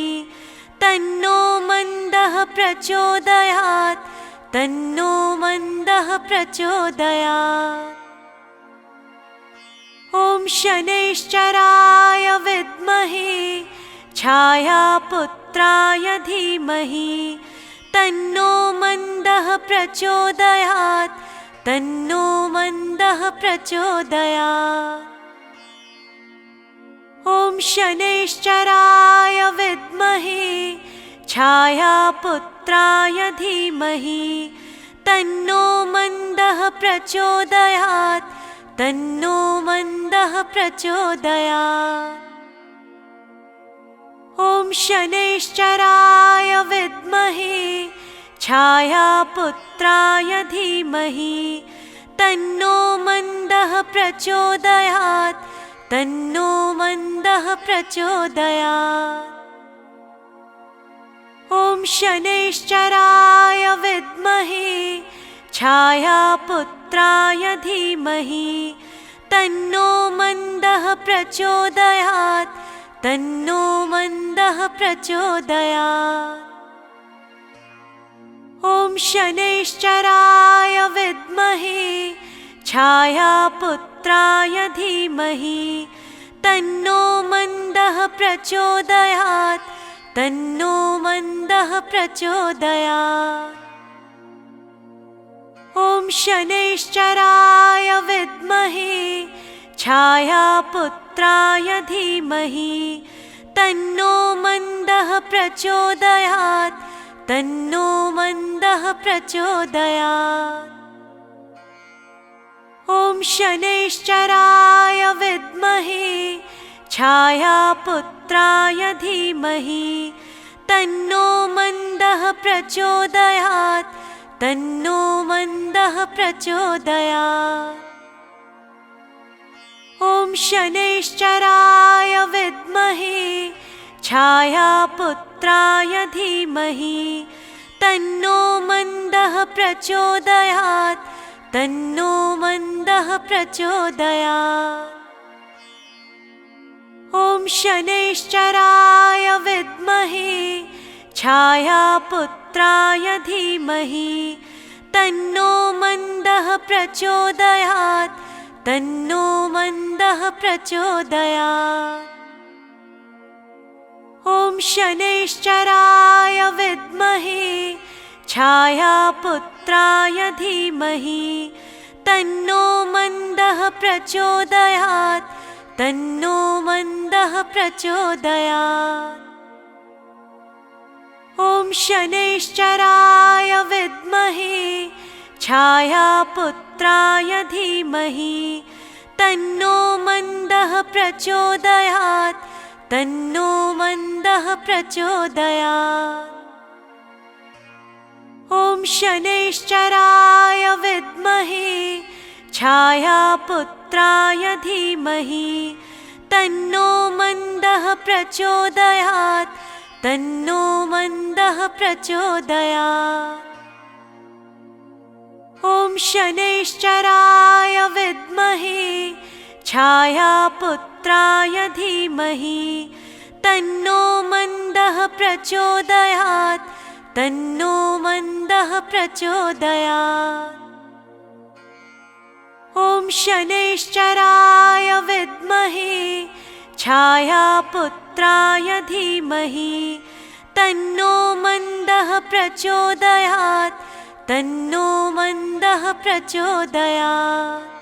तन्नो मन्दः प्रचोदयात् तन्नो मन्दः प्रचोदयात्। ॐ शनैश्चराय विद्महे छायापुत्राय धीमहि तन्नो मन्दः प्रचोदयात् तन्नो मन्दः प्रचोदयात्। ॐ शनैश्चराय विद्महे छायापुत्राय धीमहि तन्नो मन्दः प्रचोदयात् तन्नो मन्दः प्रचोदयात्। ॐ शनैश्चराय विद्महे छायापुत्राय धीमहि तन्नो मन्दः प्रचोदयात् तन्नो मन्दः प्रचोदयात्। ॐ शनैश्चराय विद्महे छायापुत्राय धीमहि तन्नो मन्दः प्रचोदयात् तन्नो मन्दः प्रचोदयात्। ॐ शनैश्चराय विद्महे छायापुत्राय धीमहि तन्नो मन्दः प्रचोदयात् तन्नो मन्दः प्रचोदयात्। ॐ शनैश्चराय विद्महे छायापुत्राय धीमहि तन्नो मन्दः प्रचोदयात् तन्नो मन्दः प्रचोदयात्। ॐ शनैश्चराय विद्महे छायापुत्राय धीमहि तन्नो मन्दः प्रचोदयात् तन्नो मन्दः प्रचोदयात्। ॐ शनैश्चराय विद्महे छायापुत्राय धीमहि तन्नो मन्दः प्रचोदयात् तन्नो मन्दः प्रचोदयात्। ॐ शनैश्चराय विद्महे छायापुत्राय धीमहि तन्नो मन्दः प्रचोदयात् तन्नो मन्दः प्रचोदयात्। ॐ शनैश्चराय विद्महे छायापुत्राय धीमहि तन्नो मन्दः प्रचोदयात् तन्नो मन्दः प्रचोदयात्। ॐ शनैश्चराय विद्महे छायापुत्राय धीमहि तन्नो मन्दः प्रचोदयात् तन्नो मन्दः प्रचोदयात्। ॐ शनैश्चराय विद्महे छायापुत्राय धीमहि तन्नो मन्दः प्रचोदयात् तन्नो मन्दः प्रचोदयात्। ॐ शनैश्चराय विद्महे छायापुत्राय धीमहि तन्नो मन्दः प्रचोदयात् तन्नो मन्दः प्रचोदयात्। ॐ शनैश्चराय विद्महे छायापुत्राय धीमहि तन्नो मन्दः प्रचोदयात् तन्नो मन्दः प्रचोदयात्।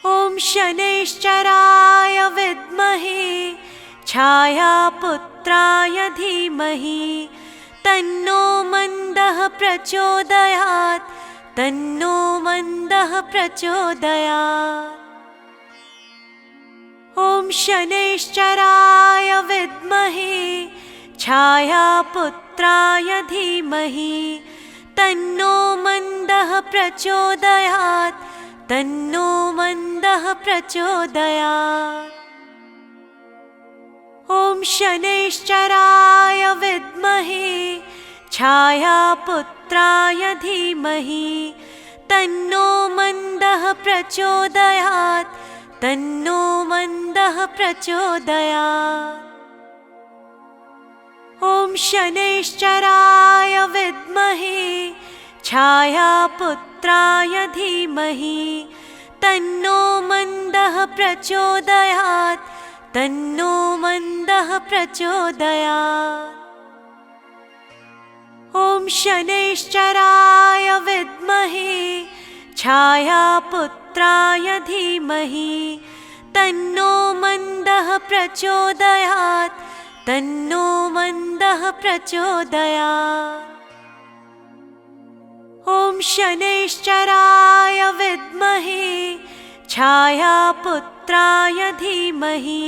ॐ शनैश्चराय विद्महे छायापुत्राय धीमहि तन्नो मन्दः प्रचोदयात् तन्नो मन्दः प्रचोदयात्। ॐ शनैश्चराय विद्महे छायापुत्राय धीमहि तन्नो मन्दः प्रचोदयात् तन्नो मन्दः प्रचोदयात्। ॐ शनैश्चराय विद्महे छायापुत्राय धीमहि तन्नो मन्दः प्रचोदयात् तन्नो मन्दः प्रचोदयात्। ॐ शनैश्चराय विद्महे छायापुत्राय धीमहि तन्नो मन्दः प्रचोदयात् तन्नो मन्दः प्रचोदयात्। ॐ शनैश्चराय विद्महे छायापुत्राय धीमहि तन्नो मन्दः प्रचोदयात् तन्नो मन्दः प्रचोदयात्। ॐ शनैश्चराय विद्महे छायापुत्राय धीमहि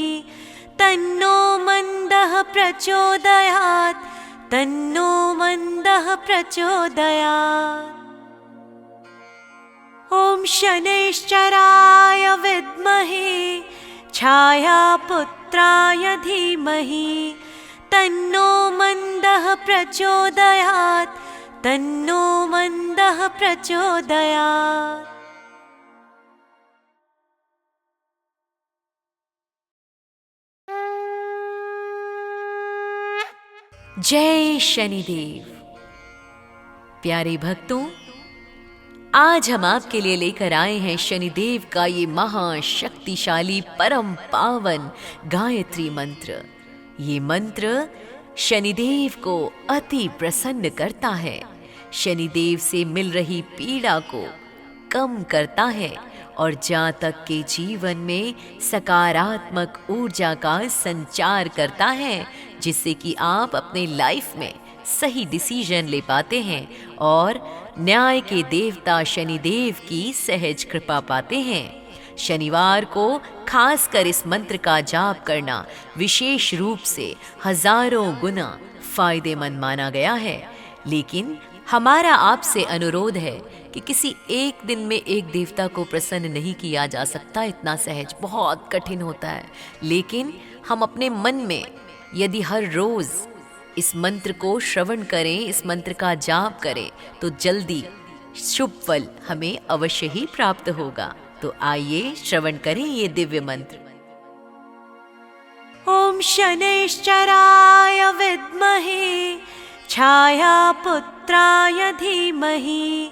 तन्नो मन्दः प्रचोदयात्। तन्नो मन्दः प्रचोदयात्। ॐ शनैश्चराय विद्महे छायापुत्राय धीमहि तन्नो मन्दः प्रचोदयात्। तन्नो मन्दः प्रचोदयात्। जय शनिदेव। प्यारे भक्तों, आज हम आपके लिए लेकर आए हैं शनिदेव का ये महाशक्तिशाली परम पावन गायत्री मंत्र। ये मंत्र शनिदेव को अति प्रसन्न करता है, शनिदेव से मिल रही पीड़ा को कम करता है और जातक के जीवन में सकारात्मक ऊर्जा का संचार करता है, जिससे कि आप अपने लाइफ में सही डिसीजन ले पाते हैं और न्याय के देवता शनिदेव की सहज कृपा पाते हैं। शनिवार को खासकर इस मंत्र का जाप करना विशेष रूप से हजारों गुना फायदेमंद माना गया है। लेकिन हमारा आपसे अनुरोध है कि किसी एक दिन में एक देवता को प्रसन्न नहीं किया जा सकता, इतना सहज बहुत कठिन होता है। लेकिन हम अपने मन में यदि हर रोज इस मंत्र को श्रवण करें, इस मंत्र का जाप करें, तो जल्दी शुभ फल हमें अवश्य ही प्राप्त होगा। तो आइए श्रवण करें ये दिव्य मंत्र। ॐ शनैश्चराय विद्महे छायापुत्राय धीमहि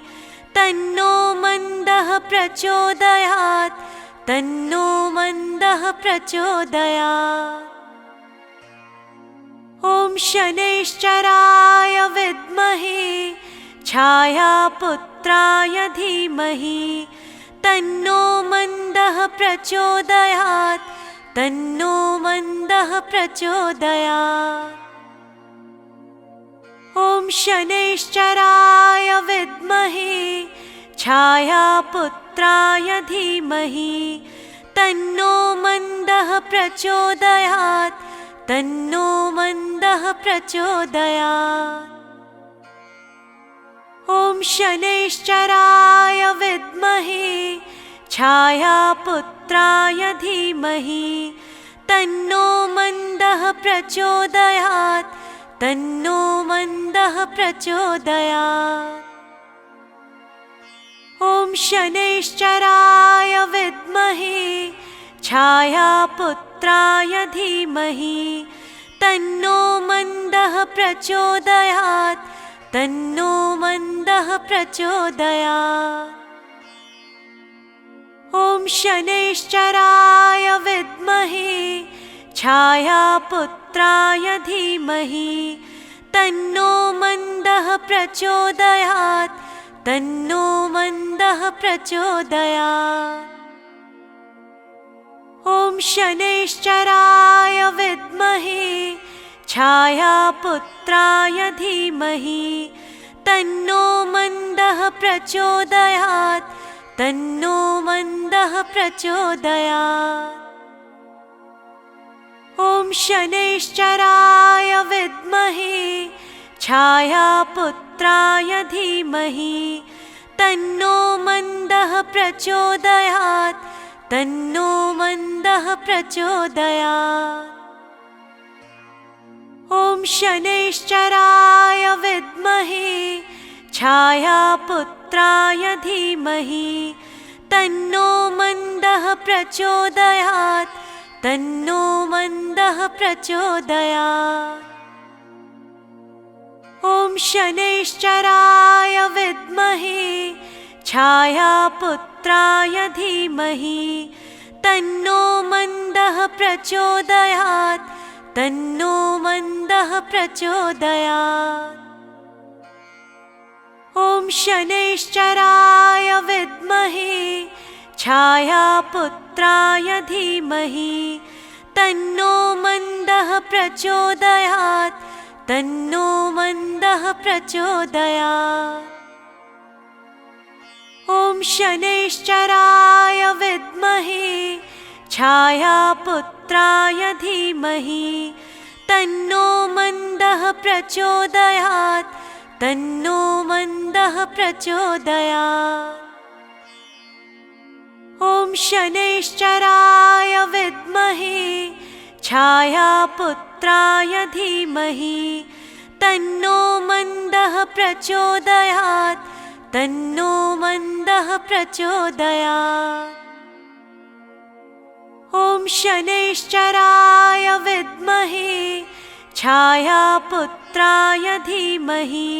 तन्नो मन्दः प्रचोदयात्। तन्नो मन्दः प्रचोदयात्। ॐ शनैश्चराय विद्महे छायापुत्राय धीमहि तन्नो मन्दः प्रचोदयात्। तन्नो मन्दः प्रचोदयात्। ॐ शनैश्चराय विद्महे छायापुत्राय धीमहि तन्नो मन्दः प्रचोदयात्। तन्नो मन्दः प्रचोदयात्। ॐ शनैश्चराय विद्महे छायापुत्राय धीमहि तन्नो मन्दः प्रचोदयात्। तन्नो मन्दः प्रचोदयात्। ॐ शनैश्चराय विद्महे छायापुत्राय धीमहि तन्नो मन्दः प्रचोदयात्। तन्नो मन्दः प्रचोदयात्। ॐ शनैश्चराय विद्महे छायापुत्राय धीमहि तन्नो मन्दः प्रचोदयात्। तन्नो मन्दः प्रचोदयात्। ॐ शनैश्चराय विद्महे छायापुत्राय धीमहि तन्नो मन्दः प्रचोदयात्। तन्नो मन्दः प्रचोदयात्। ॐ शनैश्चराय विद्महे छायापुत्राय धीमहि तन्नो मन्दः प्रचोदयात्। तन्नो मन्दः प्रचोदयात्। ॐ शनैश्चराय विद्महे छायापुत्राय धीमहि तन्नो मन्दः प्रचोदयात्। तन्नो मन्दः प्रचोदयात्। ॐ शनैश्चराय विद्महे छायापुत्राय धीमहि तन्नो मन्दः प्रचोदयात्। तन्नो मन्दः प्रचोदयात्। ॐ शनैश्चराय विद्महे छायापुत्राय धीमहि तन्नो मन्दः प्रचोदयात् तन्नो मन्दः प्रचोदयात्। ॐ शनैश्चराय विद्महे छायापुत्राय धीमहि तन्नो मन्दः प्रचोदयात् तन्नो मन्दः प्रचोदयात्। ॐ शनैश्चराय विद्महे छायापुत्राय धीमहि तन्नो मन्दः प्रचोदयात् तन्नो मन्दः प्रचोदयात्। ॐ शनैश्चराय विद्महे छायापुत्राय धीमहि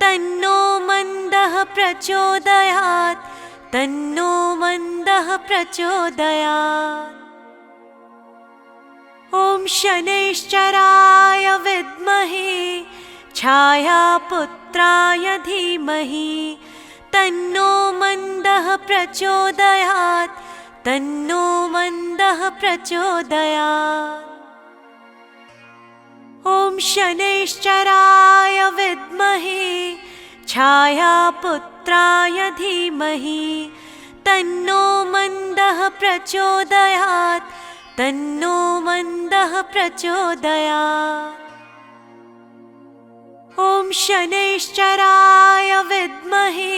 तन्नो मन्दः प्रचोदयात् तन्नो मन्दः प्रचोदयात्। ॐ शनैश्चराय विद्महे छायापुत्राय धीमहि तन्नो मन्दः प्रचोदयात् तन्नो मन्दः प्रचोदयात्। ॐ शनैश्चराय विद्महे छायापुत्राय धीमहि तन्नो मन्दः प्रचोदयात् तन्नो मन्दः प्रचोदयात्। ॐ शनैश्चराय विद्महे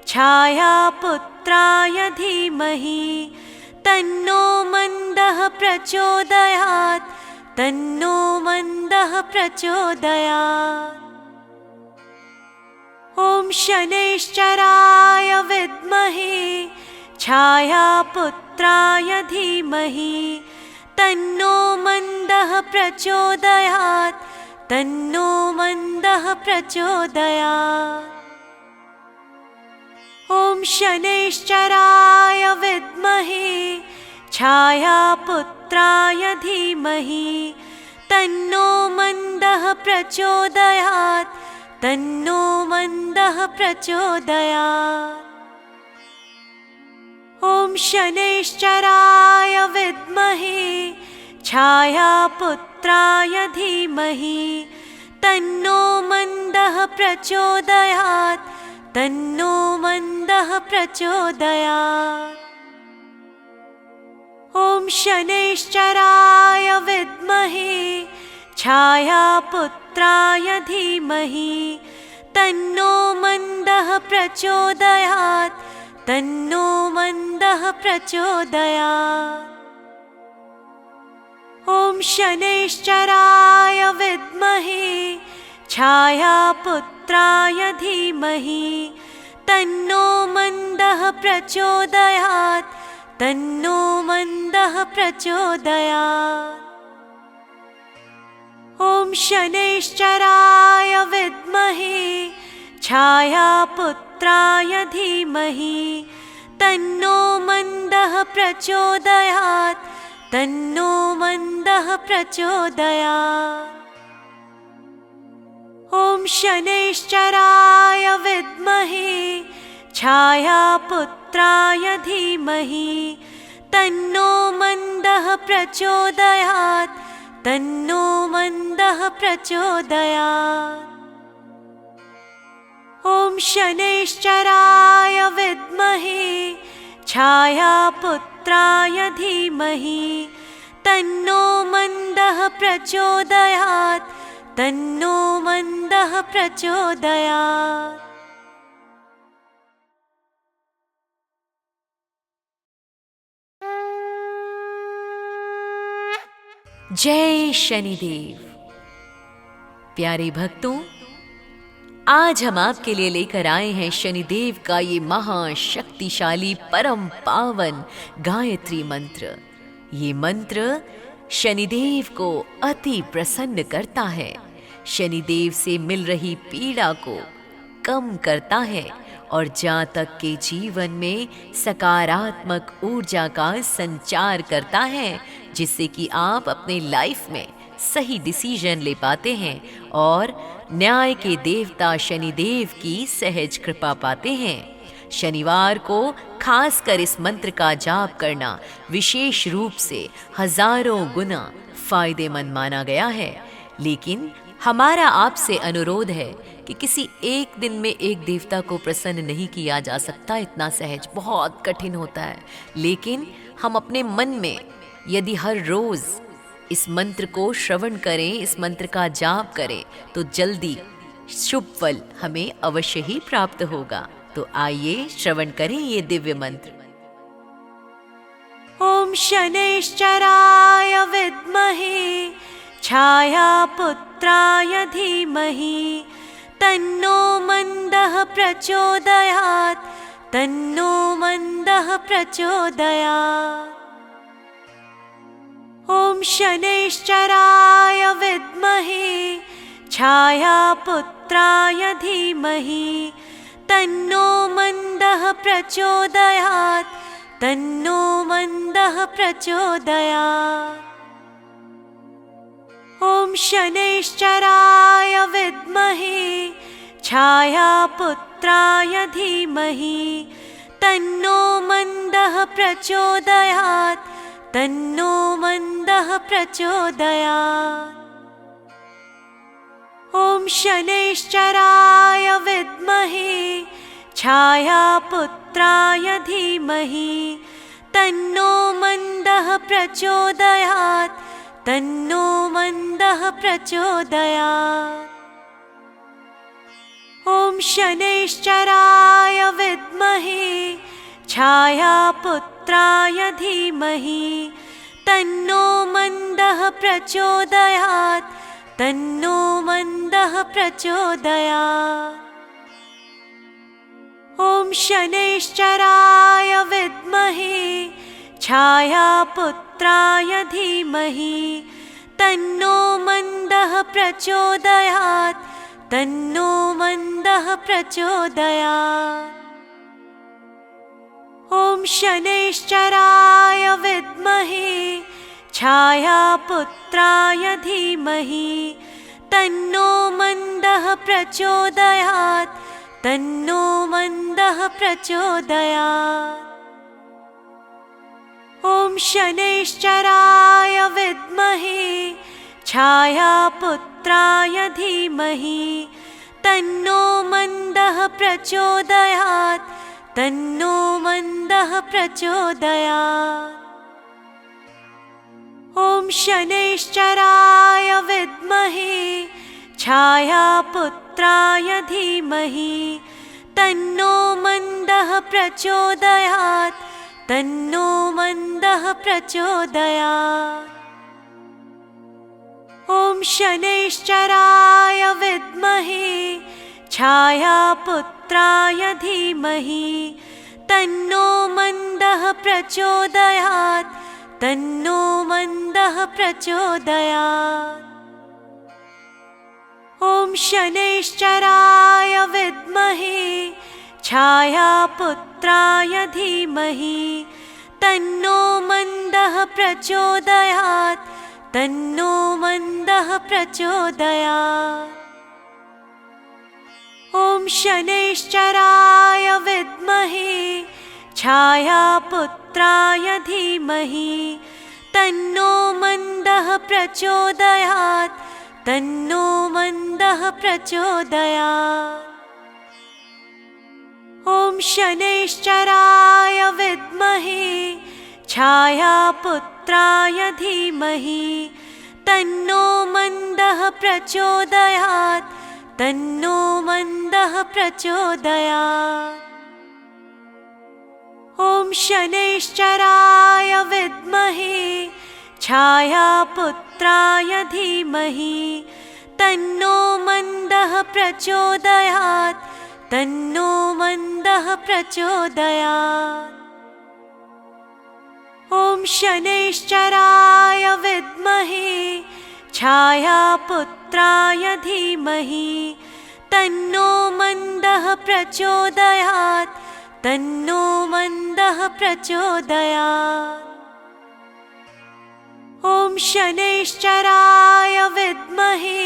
छायापुत्राय धीमहि तन्नो मन्दः प्रचोदयात् तन्नो मन्दः प्रचोदयात्। ॐ शनैश्चराय विद्महे छायापुत्राय धीमहि तन्नो मन्दः प्रचोदयात् तन्नो मन्दः प्रचोदयात्। ॐ शनैश्चराय विद्महे छायापुत्राय धीमहि तन्नो मन्दः प्रचोदयात् तन्नो मन्दः प्रचोदयात्। ॐ शनैश्चराय विद्महे छायापुत्राय धीमहि तन्नो मन्दः प्रचोदयात् तन्नो मन्दः प्रचोदयात्। ॐ शनैश्चराय विद्महे छायापुत्राय धीमहि तन्नो मन्दः प्रचोदयात् तन्नो मन्दः प्रचोदयात्। ॐ शनैश्चराय विद्महे छायापुत्राय धीमहि तन्नो मन्दः प्रचोदयात् तन्नो मन्दः प्रचोदयात्। ॐ शनैश्चराय विद्महे छायापुत्राय धीमहि तन्नो मन्दः प्रचोदयात् तन्नो मन्दः प्रचोदयात्। ॐ शनैश्चराय विद्महे छायापुत्राय धीमहि तन्नो मन्दः प्रचोदयात् तन्नो मन्दः प्रचोदयात्। ॐ शनैश्चराय विद्महे छायापुत्राय धीमहि तन्नो मन्दः प्रचोदयात् तन्नो मन्दः प्रचोदयात्। जय शनिदेव। प्यारे भक्तों, आज हम आपके लिए लेकर आए हैं शनिदेव का ये महाशक्तिशाली परम पावन गायत्री मंत्र। ये मंत्र शनिदेव को अति प्रसन्न करता है, शनिदेव से मिल रही पीड़ा को कम करता है और जातक के जीवन में सकारात्मक ऊर्जा का संचार करता है, जिससे कि आप अपने लाइफ में सही डिसीजन ले पाते हैं और न्याय के देवता शनिदेव की सहज कृपा पाते हैं। शनिवार को खासकर इस मंत्र का जाप करना विशेष रूप से हजारों गुना फायदेमंद माना गया है। लेकिन हमारा आपसे अनुरोध है कि किसी एक दिन में एक देवता को प्रसन्न नहीं किया जा सकता, इतना सहज बहुत कठिन होता है। लेकिन हम अपने मन में यदि हर रोज इस मंत्र को श्रवण करें, इस मंत्र का जाप करें, तो जल्दी शुभ फल हमें अवश्य ही प्राप्त होगा। तो आइए श्रवण करें ये दिव्य मंत्र। ॐ शनैश्चराय विद्महे छायापुत्राय धीमहि तन्नो मन्दः प्रचोदयात् तन्नो मन्दः प्रचोदयात्। ॐ शनैश्चराय विद्महे छायापुत्राय धीमहि तन्नो मन्दः प्रचोदयात् तन्नो मन्दः प्रचोदयात्। ॐ शनैश्चराय विद्महे छायापुत्राय धीमहि तन्नो मन्दः प्रचोदयात् तन्नो मन्दः प्रचोदयात्। ॐ शनैश्चराय विद्महे छायापुत्राय धीमहि तन्नो मन्दः प्रचोदयात् तन्नो मन्दः प्रचोदयात्। ॐ शनैश्चराय विद्महे छायापुत्राय धीमहि तन्नो मन्दः प्रचोदयात् तन्नो मन्दः प्रचोदयात्। ॐ शनैश्चराय विद्महे छायापुत्राय धीमहि तन्नो मन्दः प्रचोदयात् तन्नो मन्दः प्रचोदयात्। ॐ शनैश्चराय विद्महे छायापुत्राय धीमहि तन्नो मन्दः प्रचोदयात् तन्नो मन्दः प्रचोदयात्। ॐ शनैश्चराय विद्महे छायापुत्राय धीमहि तन्नो मन्दः प्रचोदयात् तन्नो मन्दः प्रचोदयात्। ॐ शनैश्चराय विद्महे छायापुत्राय धीमहि तन्नो मन्दः प्रचोदयात् तन्नो मन्दः प्रचोदयात्। ॐ शनैश्चराय विद्महे छायापुत्राय धीमहि तन्नो मन्दः प्रचोदयात् तन्नो मन्दः प्रचोदयात्। ॐ शनैश्चराय विद्महे छायापुत्राय धीमहि तन्नो मन्दः प्रचोदयात् तन्नो मन्दः प्रचोदयात्। ॐ शनैश्चराय विद्महे छायापुत्राय धीमहि तन्नो मन्दः प्रचोदयात् तन्नो मन्दः प्रचोदयात्। ॐ शनैश्चराय विद्महे छायापुत्राय धीमहि तन्नो मन्दः प्रचोदयात् तन्नो मन्दः प्रचोदयात्। ॐ शनैश्चराय विद्महे छायापुत्राय धीमहि तन्नो मन्दः प्रचोदयात् तन्नो मन्दः प्रचोदयात्। ॐ शनैश्चराय विद्महे छायापुत्राय धीमहि तन्नो मन्दः प्रचोदयात् तन्नो मन्दः प्रचोदयात्। ॐ शनैश्चराय विद्महे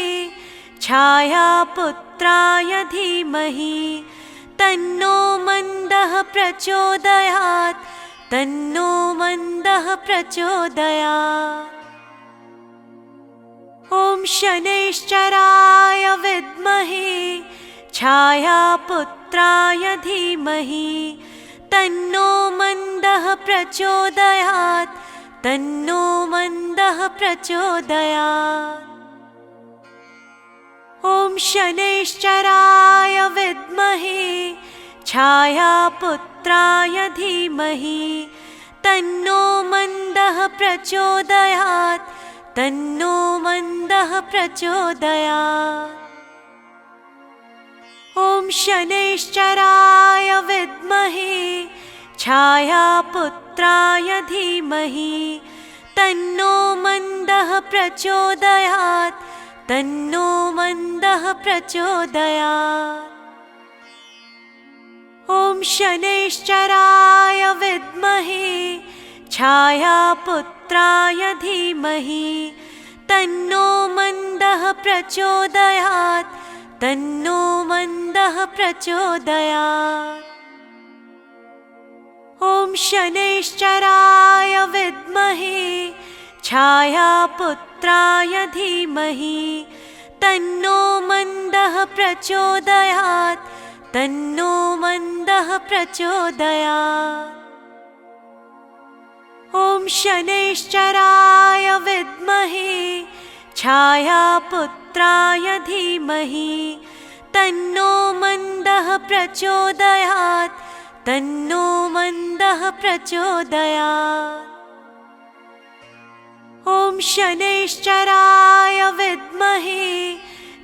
छायापुत्राय धीमहि तन्नो मन्दः प्रचोदयात् तन्नो मन्दः प्रचोदयात्। ॐ शनैश्चराय विद्महे छायापुत्राय धीमहि तन्नो मन्दः प्रचोदयात् तन्नो मन्दः प्रचोदयात्। ॐ शनैश्चराय विद्महे छायापुत्राय धीमहि तन्नो मन्दः प्रचोदयात् तन्नो मन्दः प्रचोदयात्। ॐ शनैश्चराय विद्महे छायापुत्राय धीमहि तन्नो मन्दः प्रचोदयात् तन्नो मन्दः प्रचोदयात्। ॐ शनैश्चराय विद्महे छायापुत्राय धीमहि तन्नो मन्दः प्रचोदयात् तन्नो मन्दः प्रचोदयात्। ॐ शनैश्चराय विद्महे छायापुत्राय धीमहि तन्नो मन्दः प्रचोदयात् तन्नो मन्दः प्रचोदयात्। ॐ शनैश्चराय विद्महे छायापुत्राय धीमहि तन्नो मन्दः प्रचोदयात् तन्नो मन्दः प्रचोदयात्। ॐ शनैश्चराय विद्महे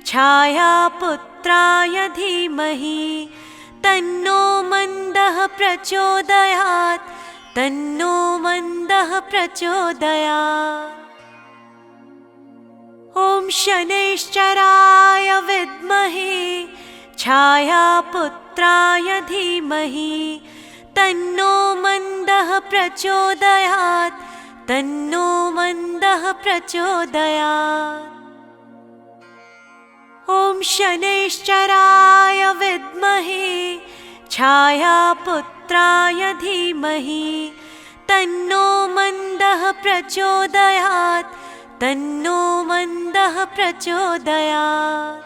छायापुत्राय धीमहि तन्नो मन्दः प्रचोदयात् तन्नो मन्दः प्रचोदयात्। ॐ शनैश्चराय विद्महे छायापुत्राय धीमहि तन्नो मन्दः प्रचोदयात् तन्नो मन्दः प्रचोदयात्। ॐ शनैश्चराय विद्महे छायापुत्राय धीमहि तन्नो मन्दः प्रचोदयात् तन्नो मन्दः प्रचोदयात्।